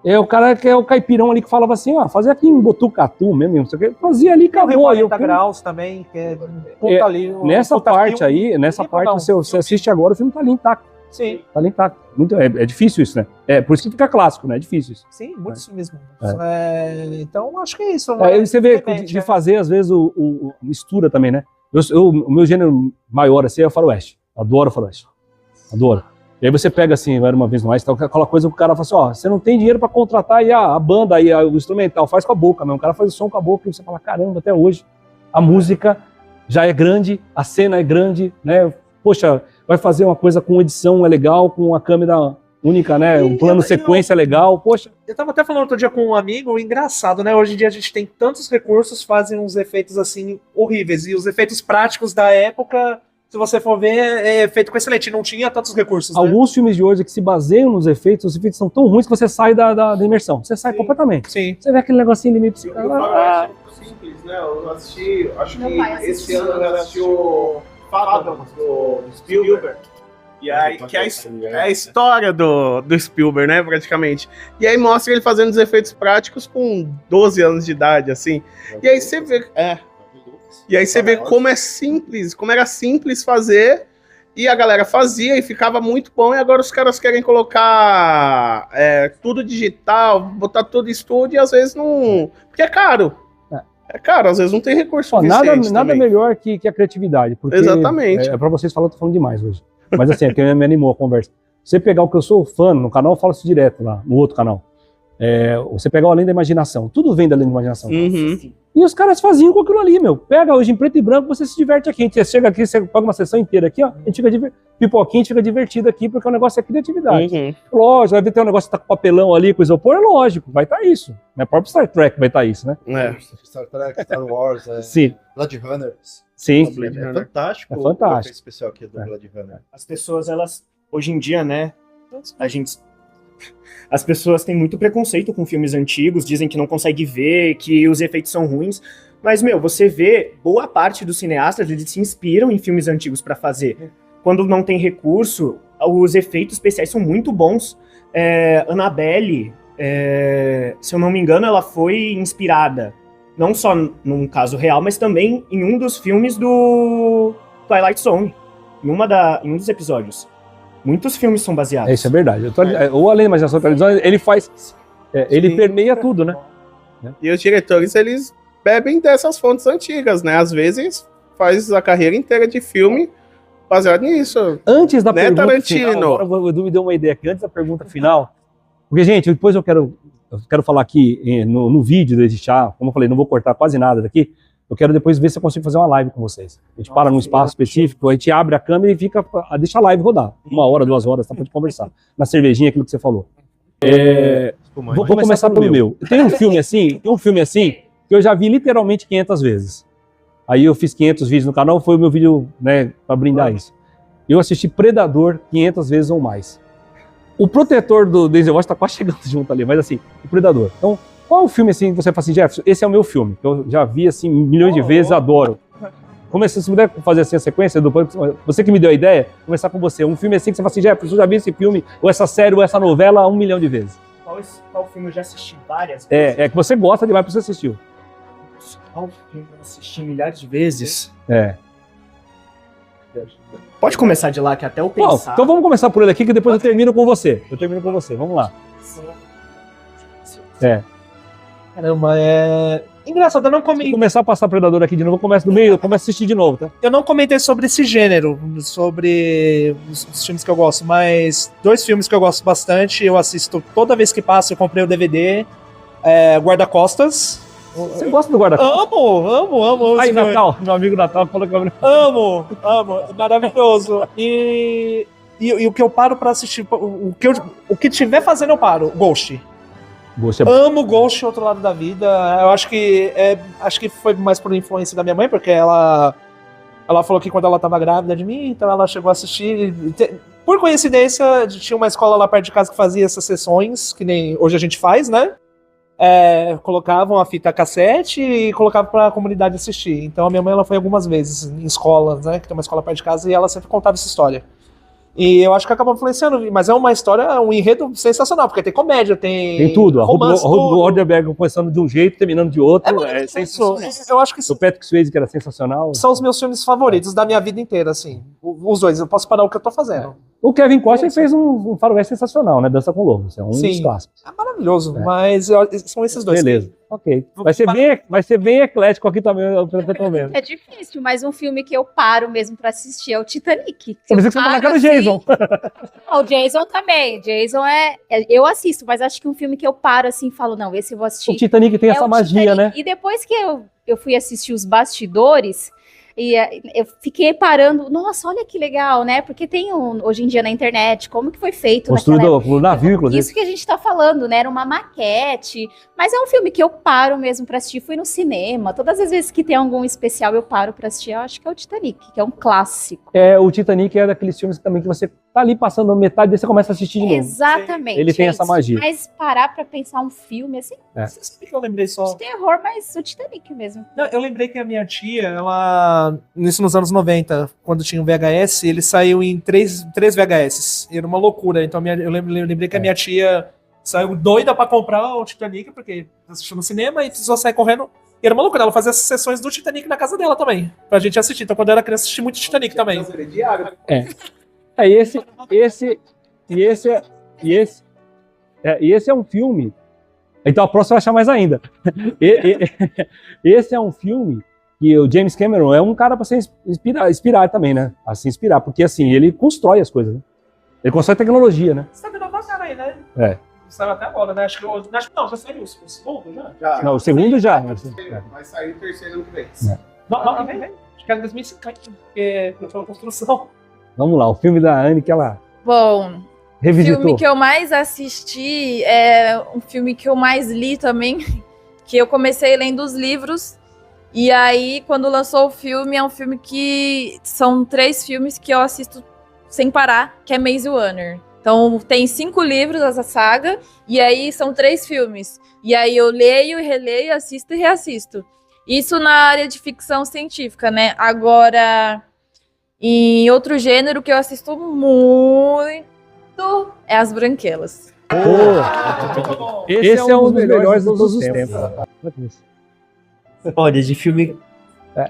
Speaker 1: É o cara que é o caipirão ali que falava assim, fazia aqui em Botucatu mesmo, não sei o que, fazia ali, acabou.
Speaker 2: 40 graus também, que é puta ali.
Speaker 1: Nessa parte aí, você assiste agora, o filme tá ali intacto.
Speaker 2: Sim.
Speaker 1: Tá ali intacto. É difícil isso, né? Por isso que fica clássico, né? É difícil isso.
Speaker 2: Sim, muitos filmes. Então, acho que é isso.
Speaker 1: Você vê de fazer, às vezes, o mistura também, né? O meu gênero maior, assim, é o faroeste. Adoro faroeste. Adoro. E aí você pega assim, Era Uma Vez No Mais, então, aquela coisa que o cara fala assim, você não tem dinheiro pra contratar aí a banda, aí, o instrumental, faz com a boca mesmo. O cara faz o som com a boca e você fala, caramba, até hoje a música já é grande, a cena é grande, né? Poxa, vai fazer uma coisa com edição legal, com uma câmera única, né? Um plano sequência legal, poxa.
Speaker 2: Eu tava até falando outro dia com um amigo, engraçado, né? Hoje em dia a gente tem tantos recursos, fazem uns efeitos assim horríveis. E os efeitos práticos da época, se você for ver, é feito com excelente. Não tinha tantos recursos.
Speaker 1: Alguns filmes de hoje que se baseiam nos efeitos, os efeitos são tão ruins que você sai da imersão. Você sai completamente.
Speaker 2: Sim.
Speaker 1: Você vê aquele negocinho de meio
Speaker 6: simples, né? Eu assisti, acho que esse ano eu assisti o Fathom do Spielberg. E aí, que é a história do Spielberg, né, praticamente. E aí mostra ele fazendo os efeitos práticos com 12 anos de idade, assim. E aí você vê... E aí você vê como é simples, como era simples fazer, e a galera fazia e ficava muito bom, e agora os caras querem colocar tudo digital, botar tudo em estúdio, e às vezes não... Porque é caro. É caro, às vezes não tem recurso suficiente.
Speaker 1: Nada melhor que a criatividade. Porque
Speaker 6: exatamente.
Speaker 1: Pra vocês falar, eu tô falando demais hoje. Mas assim, aqui me animou a conversa. Você pegar o que eu sou fã no canal, eu falo isso direto lá, no outro canal. Você pegar o Além da Imaginação. Tudo vem da Além da Imaginação.
Speaker 6: Uhum.
Speaker 1: E os caras faziam com aquilo ali, meu. Pega hoje em preto e branco, você se diverte aqui. A gente chega aqui, você paga uma sessão inteira aqui, ó. A gente fica pipoquinha, a gente fica divertido aqui, porque o negócio é criatividade.
Speaker 6: Uhum.
Speaker 1: Lógico, vai ter um negócio que tá com papelão ali, com isopor, é lógico, vai estar isso. Né? Próprio Star Trek vai estar isso, né?
Speaker 5: Star Trek, Star Wars,
Speaker 1: Sim.
Speaker 5: Blade Runner.
Speaker 1: Sim.
Speaker 5: É fantástico.
Speaker 1: É fantástico.
Speaker 5: O efeito especial aqui do Blade Runner.
Speaker 7: As pessoas, elas, hoje em dia, né, as pessoas têm muito preconceito com filmes antigos, dizem que não consegue ver, que os efeitos são ruins. Mas, você vê, boa parte dos cineastas, eles se inspiram em filmes antigos pra fazer. Quando não tem recurso, os efeitos especiais são muito bons. Annabelle, se eu não me engano, ela foi inspirada, não só num caso real, mas também em um dos filmes do Twilight Zone, em um dos episódios. Muitos filmes são baseados.
Speaker 1: Isso é verdade. Ou Além da Imaginação, ele faz... ele permeia tudo, né?
Speaker 6: E os diretores, eles bebem dessas fontes antigas, né? Às vezes faz a carreira inteira de filme baseado nisso.
Speaker 1: Antes da
Speaker 6: pergunta
Speaker 1: Tarantino. Final, agora o Edu me deu uma ideia aqui, antes da pergunta final, porque, gente, depois eu quero falar aqui no vídeo desse chá, como eu falei, não vou cortar quase nada daqui, eu quero depois ver se eu consigo fazer uma live com vocês. A gente para num espaço específico, a gente abre a câmera e deixa a live rodar. 1 hora, 2 horas, tá pra gente conversar. Na cervejinha, aquilo que você falou. Vou começar pelo meu. Tem um filme assim, que eu já vi literalmente 500 vezes. Aí eu fiz 500 vídeos no canal, foi o meu vídeo, né, pra brindar isso. Eu assisti Predador 500 vezes ou mais. O Protetor do Denzel Washington tá quase chegando junto ali, mas assim, o Predador. Então, qual é o filme assim que você fala assim, Jefferson, esse é o meu filme, que eu já vi assim milhões de vezes, adoro. Se puder fazer assim a sequência, você que me deu a ideia, começar com você. Um filme assim que você fala assim, Jefferson, eu já vi esse filme, ou essa série, ou essa novela 1 milhão de vezes.
Speaker 2: Qual filme eu já assisti várias vezes?
Speaker 1: É que você gosta demais pra você assistir.
Speaker 2: Qual filme eu assisti milhares de vezes?
Speaker 1: É.
Speaker 7: Pode começar de lá, que até eu
Speaker 1: Bom,
Speaker 7: pensar.
Speaker 1: então vamos começar por ele aqui, que depois eu termino com você. Vamos lá.
Speaker 2: Caramba, engraçado, eu não
Speaker 1: Se
Speaker 2: comentei.
Speaker 1: começar a passar Predador aqui de novo, eu começo do meio, eu começo a assistir de novo, tá?
Speaker 2: Eu não comentei sobre esse gênero, sobre os filmes que eu gosto, mas 2 filmes que eu gosto bastante, eu assisto toda vez que passa, eu comprei o DVD, Guarda-Costas.
Speaker 1: Você gosta do guarda-costas?
Speaker 2: Amo.
Speaker 1: Aí,
Speaker 2: esse filme.
Speaker 1: Natal, meu amigo Natal falou que eu...
Speaker 2: Amo, maravilhoso. E o que eu paro pra assistir, o que tiver fazendo eu paro, Ghost.
Speaker 1: Você
Speaker 2: Amo Ghost, Outro Lado da Vida. Eu acho que foi mais por influência da minha mãe, porque ela falou que quando ela tava grávida de mim, então ela chegou a assistir. Por coincidência, tinha uma escola lá perto de casa que fazia essas sessões, que nem hoje a gente faz, né? Colocavam a fita cassete e colocavam pra comunidade assistir. Então a minha mãe ela foi algumas vezes em escolas, né? Que tem uma escola perto de casa e ela sempre contava essa história. E eu acho que acabou influenciando, mas é uma história, um enredo sensacional, porque tem comédia, tem
Speaker 1: tudo.
Speaker 2: romance,
Speaker 1: A Ruth Goldberg começando de um jeito, terminando de outro. É sensacional.
Speaker 2: Eu acho que
Speaker 1: O Patrick Swayze, que era sensacional.
Speaker 2: são os meus filmes favoritos da minha vida inteira, assim. Os 2, eu posso parar o que eu tô fazendo.
Speaker 1: O Kevin Costner fez um faroeste sensacional, né? Dança com Lobos. É um
Speaker 2: Sim.
Speaker 1: dos clássicos.
Speaker 2: É maravilhoso, mas são esses 2.
Speaker 1: Beleza. Ok. Vai ser bem eclético aqui também, eu tô vendo.
Speaker 3: É difícil, mas um filme que eu paro mesmo pra assistir é o Titanic.
Speaker 1: Eu pensei que você tava na cara do Jason.
Speaker 3: O Jason também. Jason eu assisto, mas acho que um filme que eu paro assim e falo, não, esse eu vou assistir.
Speaker 1: O Titanic tem essa
Speaker 3: o
Speaker 1: magia,
Speaker 3: Titanic.
Speaker 1: né?
Speaker 3: E depois que eu fui assistir os bastidores, e eu fiquei parando, nossa, olha que legal, né? Porque tem hoje em dia na internet como que foi feito naquela época.
Speaker 1: Construído no navio, inclusive.
Speaker 3: Isso que a gente tá falando, né? Era uma maquete. Mas é um filme que eu paro mesmo pra assistir. Fui no cinema. Todas as vezes que tem algum especial, eu paro pra assistir. Eu acho que é o Titanic, que é um clássico.
Speaker 1: O Titanic é daqueles filmes também que você tá ali passando a metade e você começa a assistir de novo.
Speaker 3: Exatamente.
Speaker 1: Ele tem
Speaker 3: é
Speaker 1: essa
Speaker 3: isso.
Speaker 1: magia.
Speaker 3: Mas parar pra pensar um filme assim,
Speaker 2: Por que eu lembrei só?
Speaker 3: de terror, mas o Titanic mesmo.
Speaker 2: Não, eu lembrei que a minha tia, nisso nos anos 90, quando tinha o VHS, ele saiu em 3 VHS. Era uma loucura. Então eu lembrei que a minha tia saiu doida pra comprar o Titanic, porque assistiu no cinema e precisou sair correndo. E era uma loucura, ela fazia essas sessões do Titanic na casa dela também, pra gente assistir. Então quando eu era criança, assisti muito Titanic também.
Speaker 1: Esse é um filme. Então a próxima vai achar mais ainda. Esse é um filme que o James Cameron é um cara para se inspirar também, né? A se inspirar, porque assim, ele constrói as coisas, né? Ele constrói tecnologia, né?
Speaker 2: Você tá vendo a cara aí, né?
Speaker 1: É.
Speaker 2: Saiu até agora, né? Acho que não, já saiu o segundo, já?
Speaker 1: Não, o segundo já.
Speaker 6: Vai sair o terceiro ano que vem.
Speaker 2: Não, vem. Acho que é 2050, porque foi uma construção.
Speaker 1: Vamos lá, o filme da Anne que ela
Speaker 8: Bom, o
Speaker 1: revisitou.
Speaker 8: filme que eu mais assisti é um filme que eu mais li também, que eu comecei lendo os livros, e aí quando lançou o filme, é um filme que são 3 filmes que eu assisto sem parar, que é Maze Runner. Então tem 5 livros essa saga, e aí são 3 filmes. E aí eu leio, releio, assisto e reassisto. Isso na área de ficção científica, né? Agora, em outro gênero que eu assisto muito é As Branquelas.
Speaker 1: Esse é um dos melhores de todos os tempos.
Speaker 4: Olha, de filme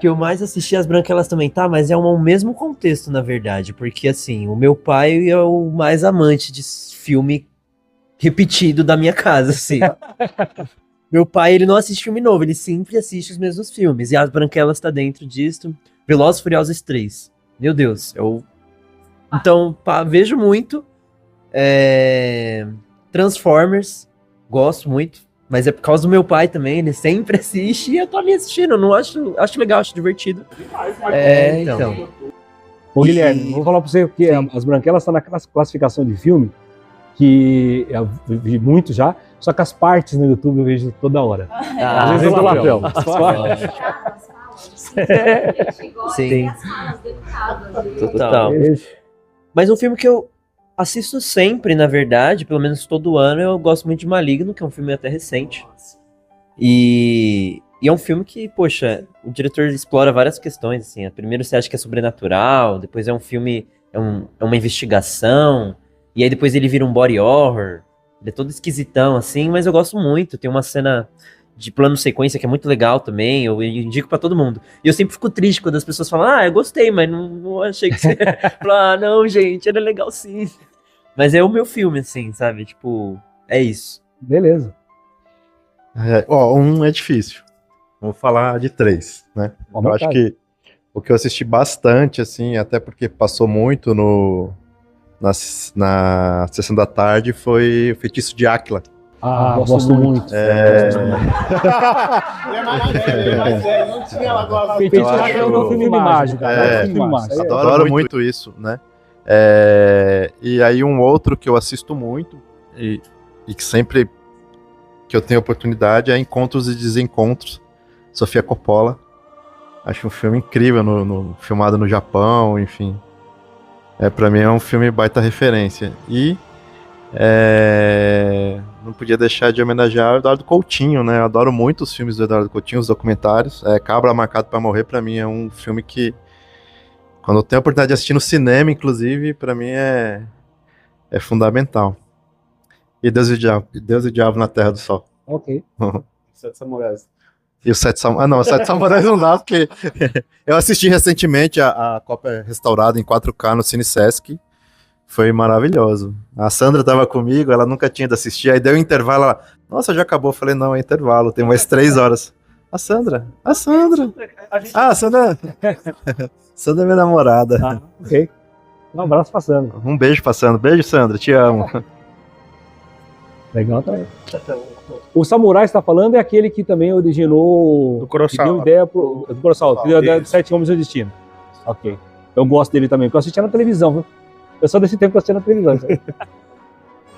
Speaker 4: que eu mais assisti, As Branquelas também tá, mas é o mesmo contexto, na verdade, porque assim, o meu pai é o mais amante de filme repetido da minha casa, assim. Meu pai, ele não assiste filme novo, ele sempre assiste os mesmos filmes, e As Branquelas tá dentro disso. Velozes e Furiosos 3. Meu Deus, Então, vejo muito. Transformers, gosto muito. Mas é por causa do meu pai também, ele sempre assiste e eu tô ali assistindo. Eu não acho legal, acho divertido. Então.
Speaker 1: Ô, Guilherme, vou falar pra você que As Branquelas tá na classificação de filme que eu vi muito já, só que as partes no YouTube eu vejo toda hora. Às vezes eu dou lapel.
Speaker 4: Sim. Total. Mas um filme que eu assisto sempre, na verdade, pelo menos todo ano, eu gosto muito de Maligno, que é um filme até recente. E é um filme que, poxa, o diretor explora várias questões, assim. Primeiro você acha que é sobrenatural, depois é um filme, é uma investigação, e aí depois ele vira um body horror. Ele é todo esquisitão, assim, mas eu gosto muito. Tem uma cena de plano sequência que é muito legal também, eu indico pra todo mundo. E eu sempre fico triste quando as pessoas falam, eu gostei, mas não achei que você... Não, gente, era legal sim. Mas é o meu filme, assim, sabe? Tipo, é isso.
Speaker 1: Beleza.
Speaker 5: Um é difícil. Vou falar de 3, né? Eu acho que o que eu assisti bastante, assim, até porque passou muito na sessão da tarde, foi o Feitiço de Áquila.
Speaker 1: Gosto muito.
Speaker 6: Não tinha ela agora.
Speaker 1: Feitiço de Áquila é um filme mágico, cara.
Speaker 5: Adoro muito isso, né? E aí um outro que eu assisto muito e que sempre que eu tenho oportunidade é Encontros e Desencontros, Sofia Coppola. Acho um filme incrível, filmado no Japão, enfim. Pra mim é um filme baita referência. E não podia deixar de homenagear o Eduardo Coutinho, né? Eu adoro muito os filmes do Eduardo Coutinho, os documentários. Cabra Marcado pra Morrer, pra mim, é um filme que, quando eu tenho a oportunidade de assistir no cinema, inclusive, pra mim é fundamental. E Deus e o Diabo na Terra do Sol.
Speaker 1: Ok.
Speaker 6: Sete Samurais.
Speaker 5: E o Sete Samurais... Não, o Sete Samurais não dá, porque eu assisti recentemente a cópia restaurada em 4K no Cine Sesc. Foi maravilhoso. A Sandra tava comigo, ela nunca tinha ido assistir, aí deu um intervalo, ela... Nossa, já acabou. Eu falei, não, é intervalo, tem mais 3 horas. A Sandra. A Sandra é minha namorada.
Speaker 1: Ok. Um abraço pra Sandra.
Speaker 5: Um beijo pra Sandra. Beijo, Sandra, te amo.
Speaker 1: Legal também. O Samurai que você tá falando é aquele que também originou...
Speaker 6: Do Kurosawa.
Speaker 1: Que deu ideia do Kurosawa, que deu ideia de 7 Homens e o Destino. Ok. Eu gosto dele também, porque eu assistia na televisão, viu? Eu sou desse tempo que eu assistia na televisão.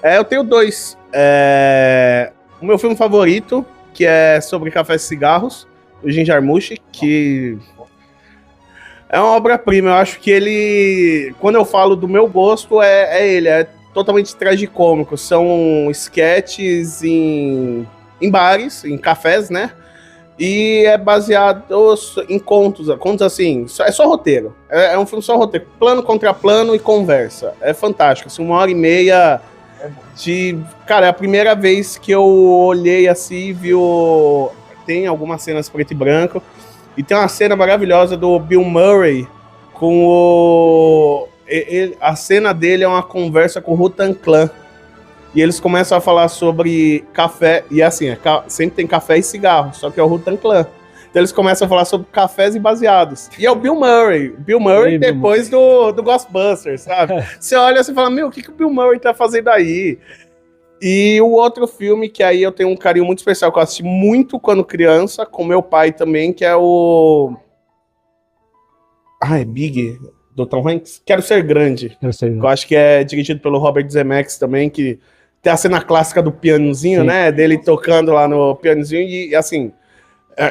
Speaker 6: Eu tenho 2. O meu filme favorito, que é sobre café e cigarros, o Jim Jarmusch, que é uma obra-prima. Eu acho que ele, quando eu falo do meu gosto, ele. É totalmente tragicômico. São sketches em bares, em cafés, né? E é baseado em contos assim, é só roteiro. É um filme só roteiro, plano contra plano e conversa. É fantástico, assim, 1h30 de... Cara, é a primeira vez que eu olhei assim e vi Tem algumas cenas preto e branco, e tem uma cena maravilhosa do Bill Murray com a cena dele é uma conversa com o Wu-Tang Clan. E eles começam a falar sobre café, e assim, sempre tem café e cigarro, só que é o Wu-Tang Clan. Então eles começam a falar sobre cafés e baseados. E é o Bill Murray. Bill Murray depois do Ghostbusters, sabe? Você olha e você fala, o que o Bill Murray tá fazendo aí? E o outro filme que aí eu tenho um carinho muito especial, que eu assisti muito quando criança, com meu pai também, que é o... é Big, do Tom Hanks. Quero Ser Grande. Eu acho que é dirigido pelo Robert Zemeckis também, que tem a cena clássica do pianozinho, né? Dele tocando lá no pianozinho. E assim,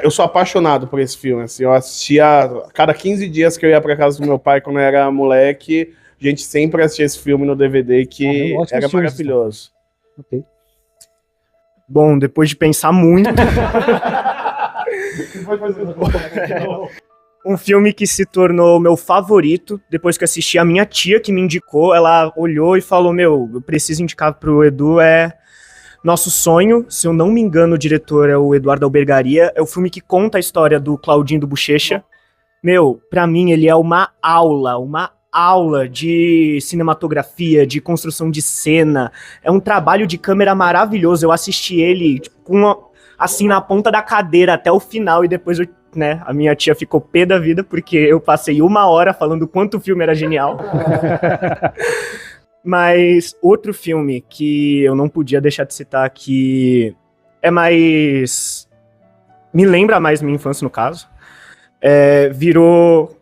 Speaker 6: eu sou apaixonado por esse filme. Assim, eu assistia a cada 15 dias que eu ia pra casa do meu pai quando eu era moleque. A gente sempre assistia esse filme no DVD, que era maravilhoso.
Speaker 1: Ok.
Speaker 7: Bom, depois de pensar muito... Um filme que se tornou meu favorito, depois que assisti, a minha tia que me indicou, ela olhou e falou, eu preciso indicar pro Edu, Nosso Sonho, se eu não me engano o diretor é o Eduardo Albergaria, é o filme que conta a história do Claudinho do Bochecha. Pra mim ele é uma aula de cinematografia, de construção de cena, é um trabalho de câmera maravilhoso, eu assisti ele assim na ponta da cadeira até o final e depois a minha tia ficou pé da vida porque eu passei 1 hora falando quanto o filme era genial. Mas outro filme que eu não podia deixar de citar, que é mais... me lembra mais minha infância, no caso, virou...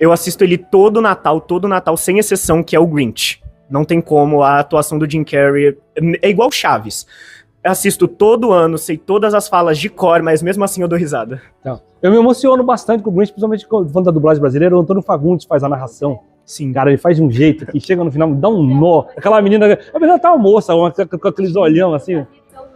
Speaker 7: Eu assisto ele todo Natal, sem exceção, que é o Grinch. Não tem como, a atuação do Jim Carrey é igual Chaves. Eu assisto todo ano, sei todas as falas de cor, mas mesmo assim eu dou risada.
Speaker 1: Eu me emociono bastante com o Grinch, principalmente quando da dublagem brasileira, o Antônio Fagundes faz a narração. Sim, cara, ele faz de um jeito que chega no final, dá um nó. Aquela menina tá uma moça, com aqueles olhão assim.
Speaker 3: O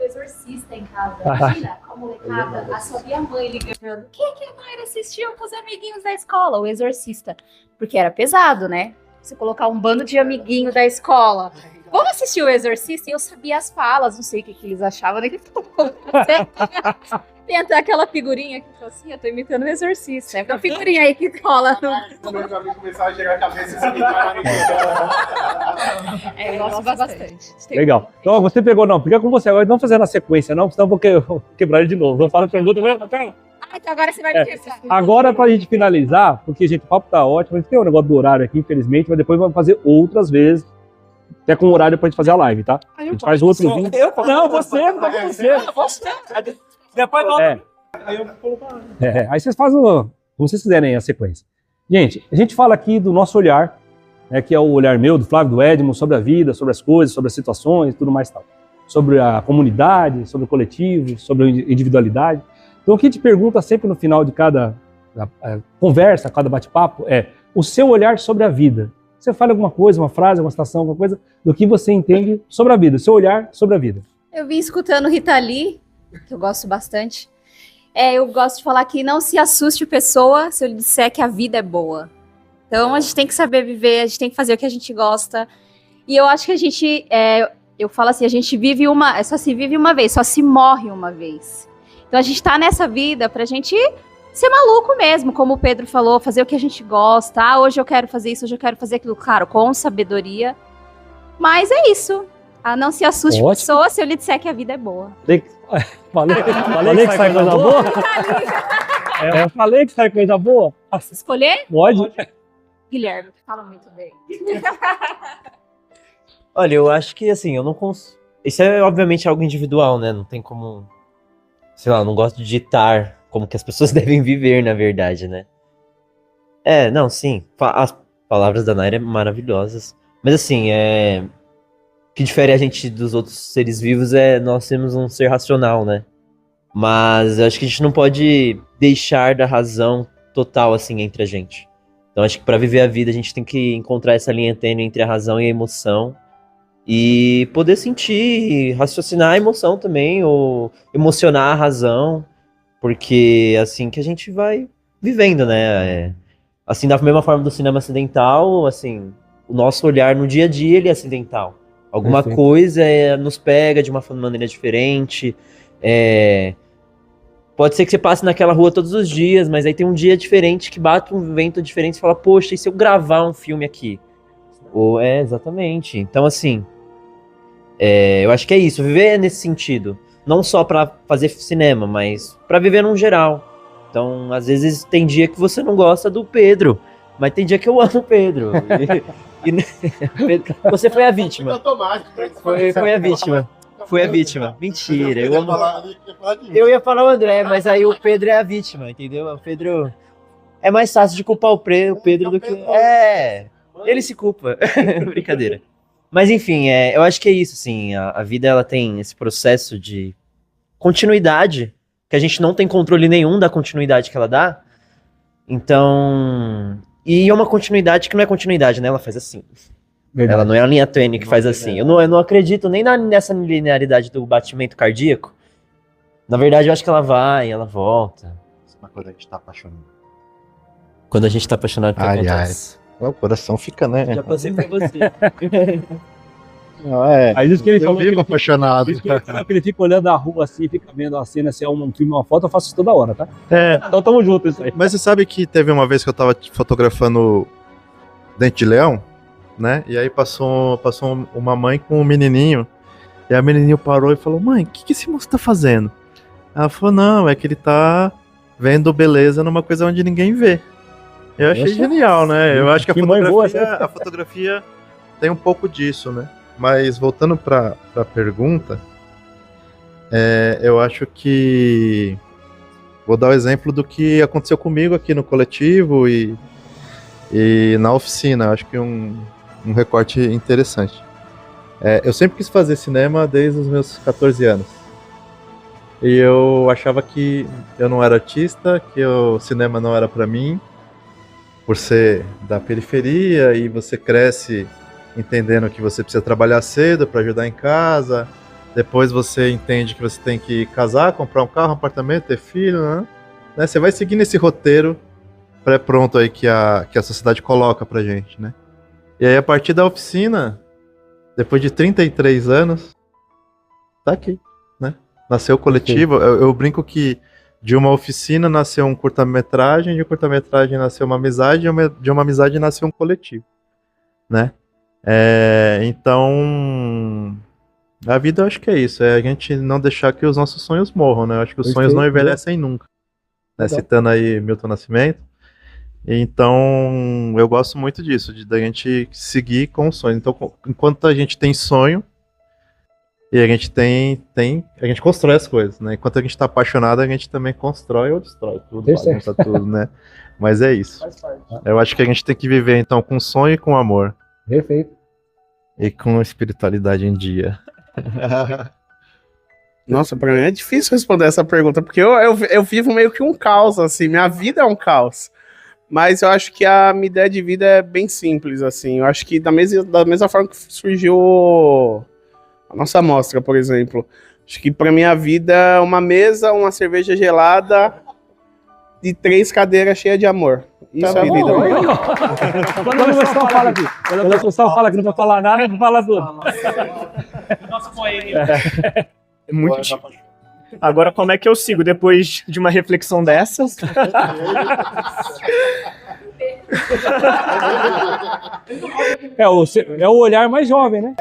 Speaker 3: Exorcista em casa. Imagina, a molecada, a sua mãe ligando. O que a Mayra assistiu com os amiguinhos da escola? O Exorcista. Porque era pesado, né? Você colocar um bando de amiguinho da escola Como assistir o Exorcista e eu sabia as falas, não sei o que eles achavam, né? Tem até aquela figurinha que falou assim, eu tô imitando o Exorcista. É uma figurinha aí que rola no... Eu gosto bastante.
Speaker 1: Legal. Então, você pegou, não, fica com você agora, não fazer na sequência, não, senão eu vou quebrar ele de novo. Vou falar a pergunta,
Speaker 3: Então agora você vai me quebrar.
Speaker 1: Agora, pra gente finalizar, porque, gente, o papo tá ótimo, a gente tem um negócio do horário aqui, infelizmente, mas depois vamos fazer outras vezes, até com o horário pra gente fazer a live, tá? A gente faz outro vídeo. Não, você, não é você.
Speaker 9: Depois volta.
Speaker 1: Aí vocês fazem como vocês quiserem a sequência. Gente, a gente fala aqui do nosso olhar, né, que é o olhar meu, do Flávio, do Edmo, sobre a vida, sobre as coisas, sobre as situações, tudo mais tal. Sobre a comunidade, sobre o coletivo, sobre a individualidade. Então o que a gente pergunta sempre no final de cada conversa, cada bate-papo é o seu olhar sobre a vida. Você fala alguma coisa, uma frase, uma citação, alguma coisa do que você entende sobre a vida, o seu olhar sobre a vida.
Speaker 3: Eu vim escutando Rita Lee, que eu gosto bastante. Eu gosto de falar que não se assuste pessoa se eu lhe disser que a vida é boa. Então a gente tem que saber viver, a gente tem que fazer o que a gente gosta. E eu acho que a gente, eu falo assim, a gente vive só se vive uma vez, só se morre uma vez. Então a gente tá nessa vida pra gente ser maluco mesmo, como o Pedro falou, fazer o que a gente gosta. Hoje eu quero fazer isso, hoje eu quero fazer aquilo, claro, com sabedoria. Mas é isso. Não se assuste pessoa se eu lhe disser que a vida é boa.
Speaker 1: Falei que sai coisa boa? Eu falei que sai coisa boa?
Speaker 3: Escolher?
Speaker 1: Pode.
Speaker 3: Guilherme, fala muito bem.
Speaker 4: Olha, eu acho que assim, eu não consigo. Isso é obviamente algo individual, né? Não tem como. Sei lá, eu não gosto de ditar como que as pessoas devem viver, na verdade, né? Não, sim. As palavras da Naira são maravilhosas. Mas assim, o que difere a gente dos outros seres vivos é nós temos um ser racional, né? Mas eu acho que a gente não pode deixar da razão total, assim, entre a gente. Então acho que para viver a vida a gente tem que encontrar essa linha tênue entre a razão e a emoção. E poder sentir, raciocinar a emoção também, ou emocionar a razão. Porque é assim que a gente vai vivendo, né? Assim, da mesma forma do cinema acidental, assim, o nosso olhar no dia a dia ele é acidental. Alguma coisa nos pega de uma maneira diferente. Pode ser que você passe naquela rua todos os dias, mas aí tem um dia diferente que bate um vento diferente e fala, poxa, e se eu gravar um filme aqui? Exatamente. Então, assim, eu acho que é isso. Viver nesse sentido. Não só pra fazer cinema, mas pra viver num geral. Então, às vezes tem dia que você não gosta do Pedro, mas tem dia que eu amo o Pedro. Você foi a vítima. Foi a vítima. Foi a vítima. Mentira. Eu ia falar o André, mas aí o Pedro é a vítima, entendeu? O Pedro... É mais fácil de culpar o Pedro do que... Ele se culpa. Brincadeira. Mas enfim, eu acho que é isso, assim. A vida, ela tem esse processo de continuidade, que a gente não tem controle nenhum da continuidade que ela dá. Então... E é uma continuidade que não é continuidade, né? Ela faz assim. Verdade. Ela não é a linha tênue que faz assim. Eu não acredito nem nessa linearidade do batimento cardíaco. Na verdade, eu acho que ela vai, ela volta.
Speaker 5: Isso é uma coisa que a gente tá apaixonado.
Speaker 4: Quando a gente tá apaixonado, que acontece?
Speaker 5: O coração fica, né?
Speaker 4: Já passei por você.
Speaker 1: Aí diz que ele falou
Speaker 5: vivo apaixonado.
Speaker 1: Que ele fica olhando a rua assim, fica vendo a cena, se é um filme, uma foto, eu faço isso toda hora, tá? Então tamo junto isso aí.
Speaker 5: Mas você sabe que teve uma vez que eu tava fotografando Dente de Leão, né? E aí passou uma mãe com um menininho, e a menininho parou e falou, mãe, o que esse moço tá fazendo? Ela falou, não, é que ele tá vendo beleza numa coisa onde ninguém vê. Eu achei genial, né? Eu acho que a fotografia tem um pouco disso, né? Mas voltando para a pergunta, eu acho que vou dar o exemplo do que aconteceu comigo aqui no coletivo e na oficina. Acho que um recorte interessante. Eu sempre quis fazer cinema desde os meus 14 anos. E eu achava que eu não era artista, que o cinema não era para mim, por ser da periferia, e você cresce entendendo que você precisa trabalhar cedo para ajudar em casa, depois você entende que você tem que casar, comprar um carro, um apartamento, ter filho, né? Você vai seguindo esse roteiro pré-pronto aí que a sociedade coloca pra gente, né? E aí a partir da oficina, depois de 33 anos, tá aqui, né? Nasceu o coletivo. Eu brinco que de uma oficina nasceu um curta-metragem, de um curta-metragem nasceu uma amizade, de uma amizade nasceu um coletivo, né? Então, a vida eu acho que é isso, é a gente não deixar que os nossos sonhos morram, né? Eu acho que os sonhos não envelhecem nunca, né? Citando aí Milton Nascimento. Então, eu gosto muito disso, da gente seguir com o sonho. Então, enquanto a gente tem sonho, e a gente a gente constrói as coisas, né? Enquanto a gente tá apaixonado, a gente também constrói ou destrói tudo, bagunça tudo, né? Mas é isso. Eu acho que a gente tem que viver, então, com sonho e com amor.
Speaker 1: Perfeito.
Speaker 5: E com espiritualidade em dia.
Speaker 6: Nossa, pra mim é difícil responder essa pergunta, porque eu vivo meio que um caos, assim, minha vida é um caos. Mas eu acho que a minha ideia de vida é bem simples, assim. Eu acho que da mesma forma que surgiu a nossa amostra, por exemplo. Acho que pra minha vida, uma mesa, uma cerveja gelada e 3 cadeiras cheias de amor. Isso é a vida.
Speaker 1: Quando o pessoal fala aqui, quando o pessoal fala que não vai falar nada, não fala tudo.
Speaker 9: Nosso poema.
Speaker 7: É muito difícil. Agora, como é que eu sigo depois de uma reflexão dessas?
Speaker 1: É o olhar mais jovem, né?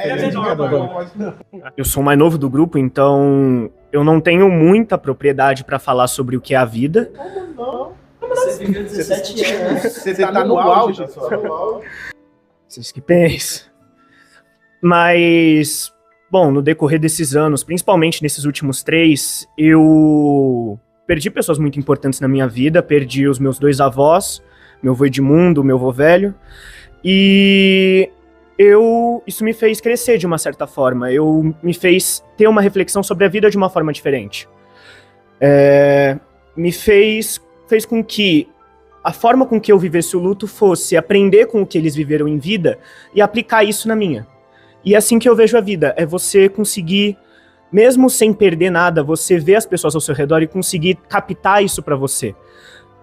Speaker 7: Eu sou o mais novo do grupo, então eu não tenho muita propriedade para falar sobre o que é a vida.
Speaker 2: Você viveu 17 anos.
Speaker 6: Você tá no auge.
Speaker 7: Vocês que pensam. Mas, bom, no decorrer desses anos, principalmente nesses últimos 3, eu perdi pessoas muito importantes na minha vida. Perdi os meus 2 avós, meu avô Edmundo, meu avô velho. E isso me fez crescer de uma certa forma. Me fez ter uma reflexão sobre a vida de uma forma diferente. Me fez com que a forma com que eu vivesse o luto fosse aprender com o que eles viveram em vida e aplicar isso na minha. E é assim que eu vejo a vida, é você conseguir, mesmo sem perder nada, você ver as pessoas ao seu redor e conseguir captar isso pra você.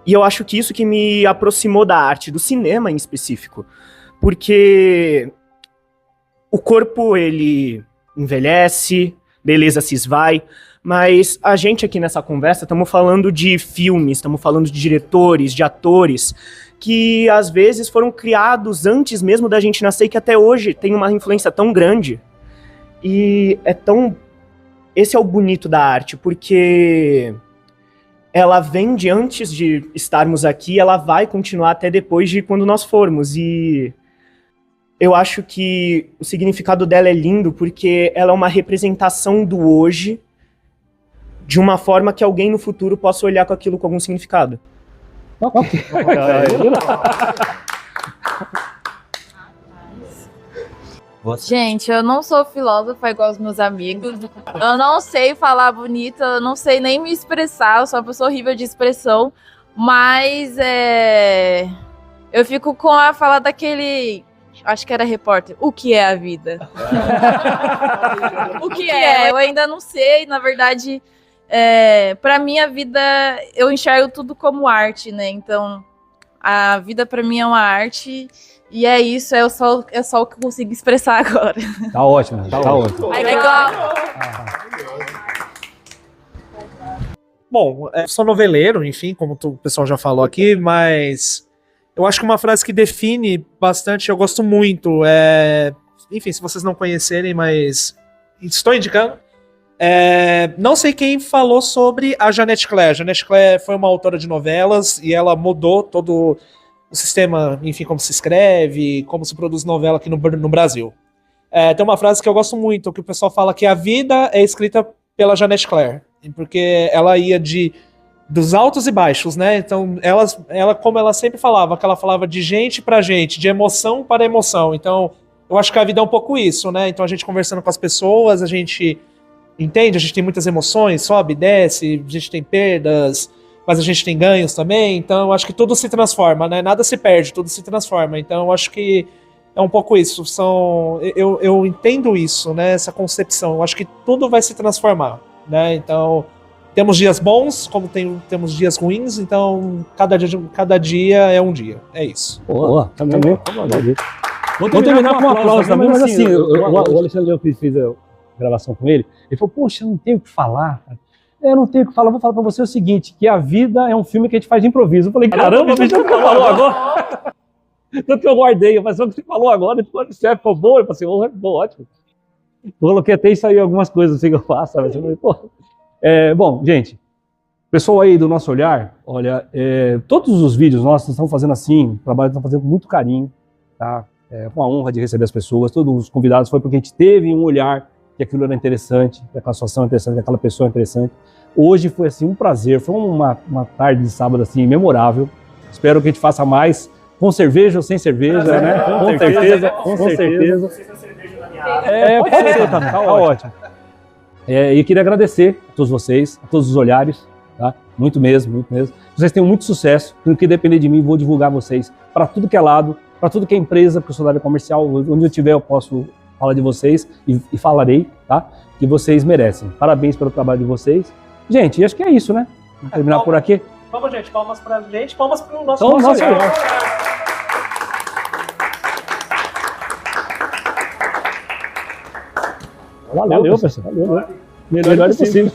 Speaker 7: E eu acho que isso que me aproximou da arte, do cinema em específico. Porque o corpo, ele envelhece, beleza, se esvai, mas a gente aqui nessa conversa estamos falando de filmes, estamos falando de diretores, de atores, que às vezes foram criados antes mesmo da gente nascer e que até hoje tem uma influência tão grande. E esse é o bonito da arte, porque ela vem de antes de estarmos aqui, ela vai continuar até depois de quando nós formos. E eu acho que o significado dela é lindo porque ela é uma representação do hoje de uma forma que alguém no futuro possa olhar com aquilo com algum significado.
Speaker 8: Gente, eu não sou filósofa igual os meus amigos. Eu não sei falar bonito, eu não sei nem me expressar, eu sou uma pessoa horrível de expressão. Mas eu fico com a fala daquele... Acho que era repórter. O que é a vida? O que é? Eu ainda não sei, na verdade... pra mim, a vida, eu enxergo tudo como arte, né? Então, a vida pra mim é uma arte e é isso, é só o que eu consigo expressar agora.
Speaker 1: Tá ótimo, tá ótimo.
Speaker 8: Aí, legal.
Speaker 2: Bom, eu sou noveleiro, enfim, como o pessoal já falou aqui, mas eu acho que uma frase que define bastante, eu gosto muito, enfim, se vocês não conhecerem, mas estou indicando. Não sei quem falou sobre a Jeanette Claire. A Jeanette Claire foi uma autora de novelas e ela mudou todo o sistema, enfim, como se escreve, como se produz novela aqui no Brasil. Tem uma frase que eu gosto muito, que o pessoal fala que a vida é escrita pela Jeanette Claire, porque ela ia dos altos e baixos, né? Então, ela, como ela sempre falava, que ela falava de gente pra gente, de emoção para emoção. Então, eu acho que a vida é um pouco isso, né? Então, a gente conversando com as pessoas, a gente entende, a gente tem muitas emoções, sobe, desce, a gente tem perdas, mas a gente tem ganhos também, então eu acho que tudo se transforma, né? Nada se perde, tudo se transforma. Então eu acho que é um pouco isso. Eu entendo isso, né? Essa concepção. Eu acho que tudo vai se transformar, né? Então temos dias bons, como temos dias ruins, então cada dia é um dia. É isso.
Speaker 1: Boa, também. Vou terminar com um aplauso também, mas assim, o Alexandre Leão fez a gravação com ele, ele falou, poxa, eu não tenho o que falar, cara. Eu não tenho o que falar, vou falar pra você o seguinte, que a vida é um filme que a gente faz de improviso. Eu falei, caramba, bicho, o que você falou agora? Tanto que eu guardei, eu falei, o que você falou agora, depois você ficou bom, eu falei, ótimo. Eu coloquei até isso aí, algumas coisas assim que eu faço, sabe? Eu falei, pô. Bom, gente, pessoal aí do Nosso Olhar, olha, todos os vídeos nossos estão fazendo assim, o trabalho estão fazendo com muito carinho, tá? Com a honra de receber as pessoas, todos os convidados foi porque a gente teve um olhar que aquilo era interessante, que aquela situação era interessante, que aquela pessoa era interessante. Hoje foi assim um prazer, foi uma tarde de sábado assim memorável. Espero que a gente faça mais com cerveja ou sem cerveja, né? Com certeza, com certeza. Pode ser também, tá ótimo. E queria agradecer a todos vocês, a todos os olhares, tá? Muito mesmo. Vocês tenham muito sucesso, tudo que depender de mim, vou divulgar vocês para tudo que é lado, para tudo que é empresa, porque eu sou da área comercial, onde eu tiver eu posso falar de vocês e falarei, tá? Que vocês merecem. Parabéns pelo trabalho de vocês. Gente, acho que é isso, né? Vamos terminar por aqui.
Speaker 2: Vamos, gente, palmas pra gente, palmas pro nosso
Speaker 1: olhar. Valeu, pessoal. Valeu. Melhor possível.